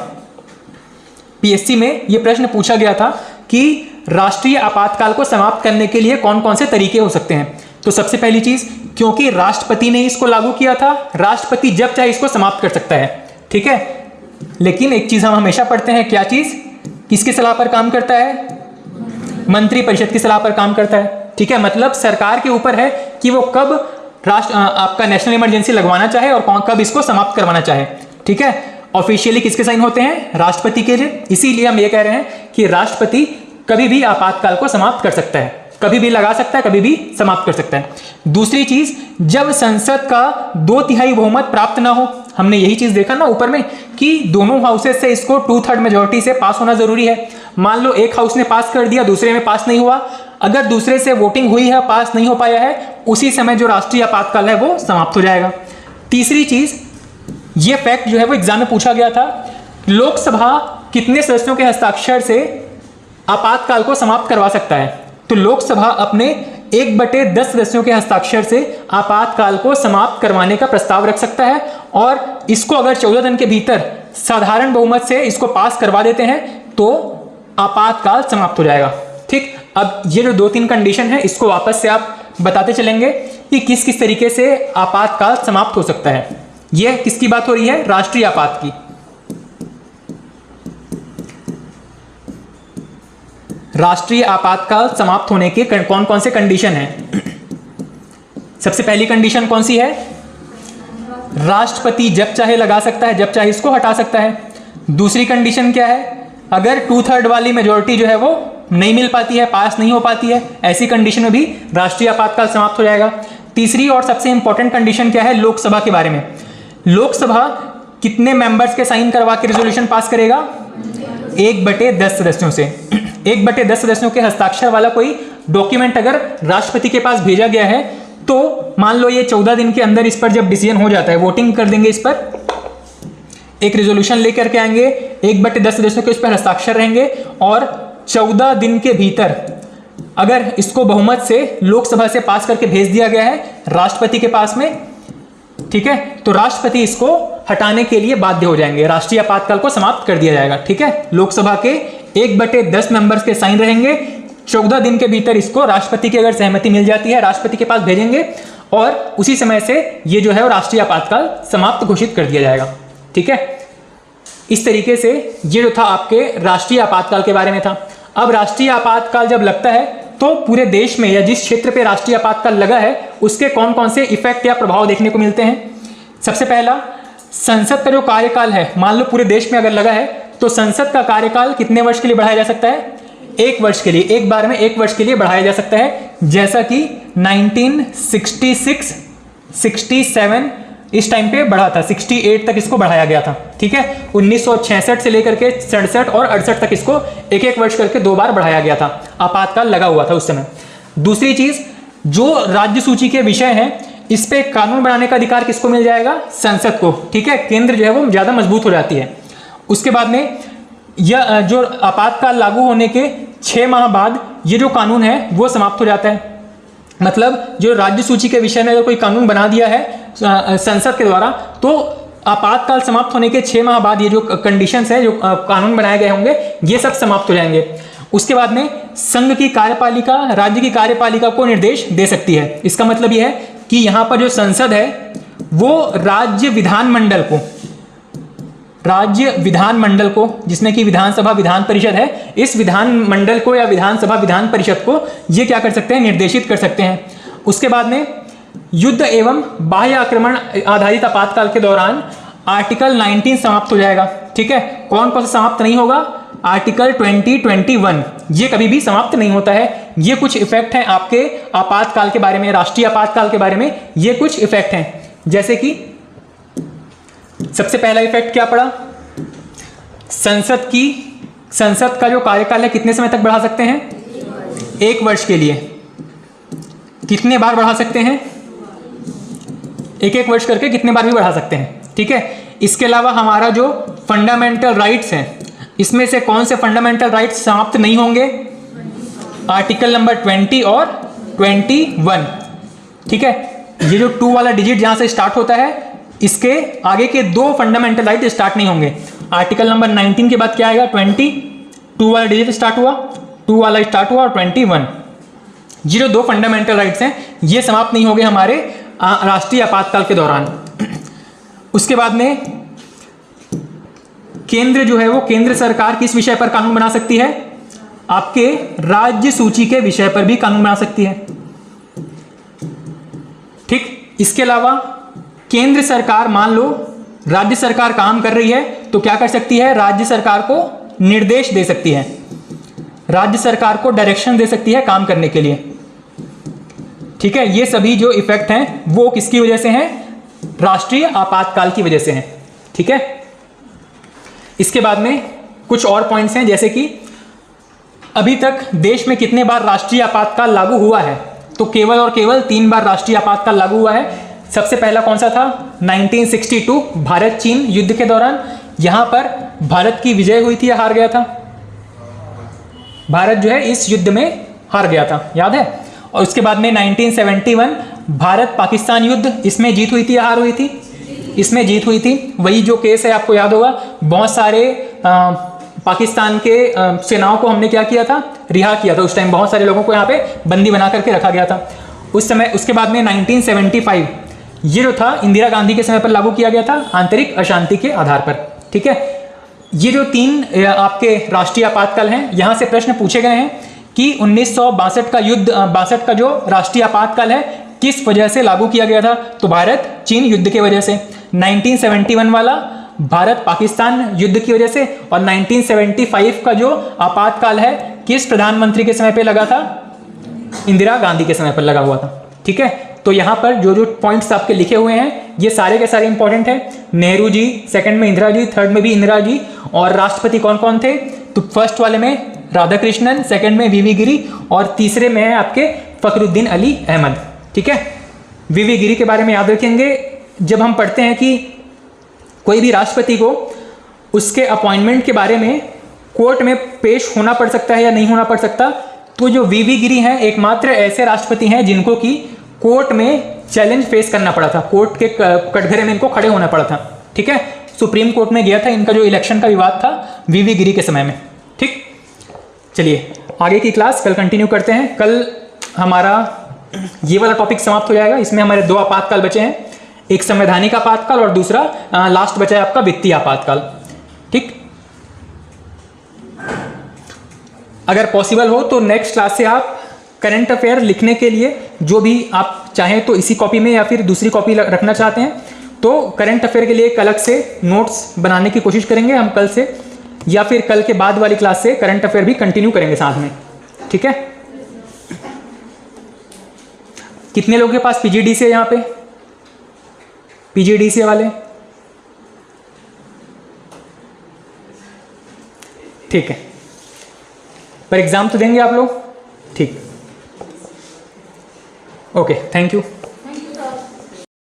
पीएससी में ये प्रश्न पूछा गया था कि राष्ट्रीय आपातकाल को समाप्त करने के लिए कौन कौन से तरीके हो सकते हैं। तो सबसे पहली चीज, क्योंकि राष्ट्रपति ने इसको लागू किया था, राष्ट्रपति जब चाहे इसको समाप्त कर सकता है। ठीक है, लेकिन एक चीज हम हमेशा पढ़ते हैं, क्या चीज? किसकी सलाह पर काम करता है? मंत्रिपरिषद की सलाह पर काम करता है। ठीक है, मतलब सरकार के ऊपर है कि वो कब आपका नेशनल इमरजेंसी लगवाना चाहे और कब इसको समाप्त करवाना चाहे। ठीक है, ऑफिशियली किसके साइन होते हैं? राष्ट्रपति के लिए। इसीलिए हम ये कह रहे हैं कि राष्ट्रपति कभी भी आपातकाल को समाप्त कर सकता है, कभी भी लगा सकता है, कभी भी समाप्त कर सकता है। दूसरी चीज, जब संसद का 2/3 बहुमत प्राप्त ना हो, हमने यही चीज देखा ना ऊपर में कि दोनों हाउसेस से इसको 2/3 मेजोरिटी से पास होना जरूरी है। मान लो एक हाउस ने पास कर दिया, दूसरे में पास नहीं हुआ, अगर दूसरे से वोटिंग हुई है, पास नहीं हो पाया है, उसी समय जो राष्ट्रीय आपातकाल है वो समाप्त हो जाएगा। तीसरी चीज, ये फैक्ट जो है वो एग्जाम में पूछा गया था, लोकसभा कितने सदस्यों के हस्ताक्षर से आपातकाल को समाप्त करवा सकता है? तो लोकसभा अपने 1/10 सदस्यों के हस्ताक्षर से आपातकाल को समाप्त करवाने का प्रस्ताव रख सकता है, और इसको अगर 14 दिन के भीतर साधारण बहुमत से इसको पास करवा देते हैं तो आपातकाल समाप्त हो जाएगा। ठीक, अब ये जो 2-3 कंडीशन है, इसको वापस से आप बताते चलेंगे कि किस किस तरीके से आपातकाल समाप्त हो सकता है। यह किसकी बात हो रही है? राष्ट्रीय आपात की। राष्ट्रीय आपातकाल समाप्त होने के कौन कौन से कंडीशन हैं? सबसे पहली कंडीशन कौन सी है? राष्ट्रपति जब चाहे लगा सकता है, जब चाहे इसको हटा सकता है। दूसरी कंडीशन क्या है? अगर 2/3 वाली मेजोरिटी जो है वो नहीं मिल पाती है, पास नहीं हो पाती है, ऐसी कंडीशन में भी राष्ट्रीय आपातकाल समाप्त हो जाएगा। तीसरी और सबसे इंपॉर्टेंट कंडीशन क्या है, लोकसभा के बारे में। लोकसभा कितने मेंबर्स के साइन करवा के रेजोल्यूशन पास करेगा? 1/10 सदस्यों से। 1/10 सदस्यों के हस्ताक्षर वाला कोई डॉक्यूमेंट अगर राष्ट्रपति के पास भेजा गया है तो मान लो ये 14 दिन के अंदर इस पर जब डिसीजन हो जाता है, वोटिंग कर देंगे, इस पर एक रेजोल्यूशन लेकर के आएंगे, 1/10 सदस्यों के इस पर हस्ताक्षर रहेंगे और 14 दिन के भीतर अगर इसको बहुमत से लोकसभा से पास करके भेज दिया गया है राष्ट्रपति के पास में, ठीक है, तो राष्ट्रपति इसको हटाने के लिए बाध्य हो जाएंगे, राष्ट्रीय आपातकाल को समाप्त कर दिया जाएगा। ठीक है, लोकसभा के 1/10 मेंबर्स के साइन रहेंगे, 14 दिन के भीतर इसको राष्ट्रपति की अगर सहमति मिल जाती है राष्ट्रपति के पास भेजेंगे और उसी समय से ये जो है वो राष्ट्रीय आपातकाल समाप्त घोषित कर दिया जाएगा। ठीक है, इस तरीके से ये जो था आपके राष्ट्रीय आपातकाल के बारे में था। अब राष्ट्रीय आपातकाल जब लगता है तो पूरे देश में या जिस क्षेत्र पे राष्ट्रीय आपातकाल लगा है उसके कौन कौन से इफेक्ट या प्रभाव देखने को मिलते हैं। सबसे पहला, संसद का जो कार्यकाल है, मान लो पूरे देश में अगर लगा है तो संसद का कार्यकाल कितने वर्ष के लिए बढ़ाया जा सकता है? 1 वर्ष के लिए, एक बार में 1 वर्ष के लिए बढ़ाया जा सकता है, जैसा कि 1966, 67 इस टाइम पे बढ़ा था, 68 तक इसको बढ़ाया गया था। ठीक है, 1966 से लेकर के 67 और 68 तक इसको 1-1 वर्ष करके 2 बार बढ़ाया गया था, आपातकाल लगा हुआ था उस समय। दूसरी चीज, जो राज्य सूची के विषय हैं इस पे कानून बनाने का अधिकार किसको मिल जाएगा? संसद को। ठीक है, केंद्र जो है वो ज्यादा मजबूत हो जाती है। उसके बाद में यह जो आपातकाल लागू होने के 6 माह बाद ये जो कानून है वो समाप्त हो जाता है। मतलब जो राज्य सूची के विषय में अगर कोई कानून बना दिया है संसद के द्वारा तो आपातकाल समाप्त होने के 6 माह बाद ये जो कंडीशंस है, जो कानून बनाए गए होंगे, ये सब समाप्त हो जाएंगे। उसके बाद में संघ की कार्यपालिका राज्य की कार्यपालिका को निर्देश दे सकती है। इसका मतलब ये है कि यहाँ पर जो संसद है वो राज्य विधानमंडल को जिसमें कि विधानसभा विधान परिषद है, इस विधानमंडल को या विधानसभा विधान परिषद को ये क्या कर सकते हैं? निर्देशित कर सकते हैं। उसके बाद में युद्ध एवं बाह्य आक्रमण आधारित आपातकाल के दौरान आर्टिकल 19 समाप्त हो जाएगा। ठीक है, कौन कौन सा समाप्त नहीं होगा? आर्टिकल 20, 21 ये कभी भी समाप्त नहीं होता है। ये कुछ इफेक्ट हैं आपके आपातकाल के बारे में, राष्ट्रीय आपातकाल के बारे में ये कुछ इफेक्ट हैं। जैसे कि सबसे पहला इफेक्ट क्या पड़ा? संसद का जो कार्यकाल है कितने समय तक बढ़ा सकते हैं? 1 वर्ष के लिए। कितने बार बढ़ा सकते हैं? 1-1 वर्ष करके कितने बार भी बढ़ा सकते हैं। ठीक है, इसके अलावा हमारा जो फंडामेंटल राइट्स हैं इसमें से कौन से फंडामेंटल राइट्स समाप्त नहीं होंगे? आर्टिकल नंबर 20 और 21। ठीक है, ये जो 2 वाला डिजिट जहां से स्टार्ट होता है इसके आगे के 2 फंडामेंटल राइट स्टार्ट नहीं होंगे। आर्टिकल नंबर 19 के बाद क्या आएगा? 20, 2 वाला डिजिट स्टार्ट हुआ, 2 वाला स्टार्ट हुआ और 21। ये जो 2 फंडामेंटल राइट्स हैं ये समाप्त नहीं होंगे हमारे राष्ट्रीय आपातकाल के दौरान। उसके बाद में केंद्र जो है वो केंद्र सरकार किस विषय पर कानून बना सकती है? आपके राज्य सूची के विषय पर भी कानून बना सकती है। ठीक, इसके अलावा केंद्र सरकार, मान लो राज्य सरकार काम कर रही है तो क्या कर सकती है? राज्य सरकार को निर्देश दे सकती है, राज्य सरकार को डायरेक्शन दे सकती है काम करने के लिए। ठीक है, ये सभी जो इफेक्ट हैं वो किसकी वजह से हैं? राष्ट्रीय आपातकाल की वजह से हैं। ठीक है, इसके बाद में कुछ और पॉइंट्स हैं, जैसे कि अभी तक देश में कितने बार राष्ट्रीय आपातकाल लागू हुआ है? तो केवल और केवल 3 बार राष्ट्रीय आपातकाल लागू हुआ है। सबसे पहला कौन सा था? 1962 भारत चीन युद्ध के दौरान। यहां पर भारत की विजय हुई थी या हार गया था? भारत जो है इस युद्ध में हार गया था, याद है। और उसके बाद में 1971 भारत पाकिस्तान युद्ध, इसमें जीत हुई थी या हार हुई थी? इसमें जीत हुई थी। वही जो केस है आपको याद होगा, बहुत सारे पाकिस्तान के सेनाओं को हमने क्या किया था? रिहा किया था। उस टाइम बहुत सारे लोगों को यहाँ पे बंदी बना करके रखा गया था उस समय। उसके बाद में 1975 ये जो था इंदिरा गांधी के समय पर लागू किया गया था, आंतरिक अशांति के आधार पर। ठीक है, ये जो 3 आपके राष्ट्रीय आपातकाल हैं, यहां से प्रश्न पूछे गए हैं कि 1962 का युद्ध, 62 का जो राष्ट्रीय आपातकाल है किस वजह से लागू किया गया था? तो भारत चीन युद्ध के वजह से। 1971 वाला भारत पाकिस्तान युद्ध की वजह से, और 1975 का जो आपातकाल है किस प्रधानमंत्री के समय पे लगा था? इंदिरा गांधी के समय पर लगा हुआ था। ठीक है, तो यहाँ पर जो जो पॉइंट्स आपके लिखे हुए हैं ये सारे के सारे इंपॉर्टेंट है। नेहरू जी, सेकंड में इंदिरा जी, थर्ड में भी इंदिरा जी, और राष्ट्रपति कौन कौन थे? तो फर्स्ट वाले में राधाकृष्णन, सेकंड में वीवी गिरी, और तीसरे में है आपके फखरुद्दीन अली अहमद। ठीक है, वीवी गिरी के बारे में याद रखेंगे। जब हम पढ़ते हैं कि कोई भी राष्ट्रपति को उसके अपॉइंटमेंट के बारे में कोर्ट में पेश होना पड़ सकता है या नहीं होना पड़ सकता, तो जो वीवी गिरी हैं एकमात्र ऐसे राष्ट्रपति हैं जिनको कि कोर्ट में चैलेंज फेस करना पड़ा था, कोर्ट के कटघरे में इनको खड़े होना पड़ा था। ठीक है, सुप्रीम कोर्ट में गया था इनका जो इलेक्शन का विवाद था वीवी गिरी के समय में। ठीक, चलिए आगे की क्लास कल कंटिन्यू करते हैं। कल हमारा ये वाला टॉपिक समाप्त हो जाएगा। इसमें हमारे दो आपातकाल बचे हैं, एक संवैधानिक आपातकाल और दूसरा लास्ट बचा है आपका वित्तीय आपातकाल। ठीक, अगर पॉसिबल हो तो नेक्स्ट क्लास से आप करंट अफेयर लिखने के लिए जो भी आप चाहें तो इसी कॉपी में या फिर दूसरी कॉपी रखना चाहते हैं तो करंट अफेयर के लिए एक अलग से नोट्स बनाने की कोशिश करेंगे हम कल से, या फिर कल के बाद वाली क्लास से करंट अफेयर भी कंटिन्यू करेंगे साथ में। ठीक है, कितने लोगों के पास पीजीडीसीए यहाँ पे? पीजीडीसीए वाले? ठीक है, पर एग्जाम तो देंगे आप लोग? ठीक, ओके, थैंक यू।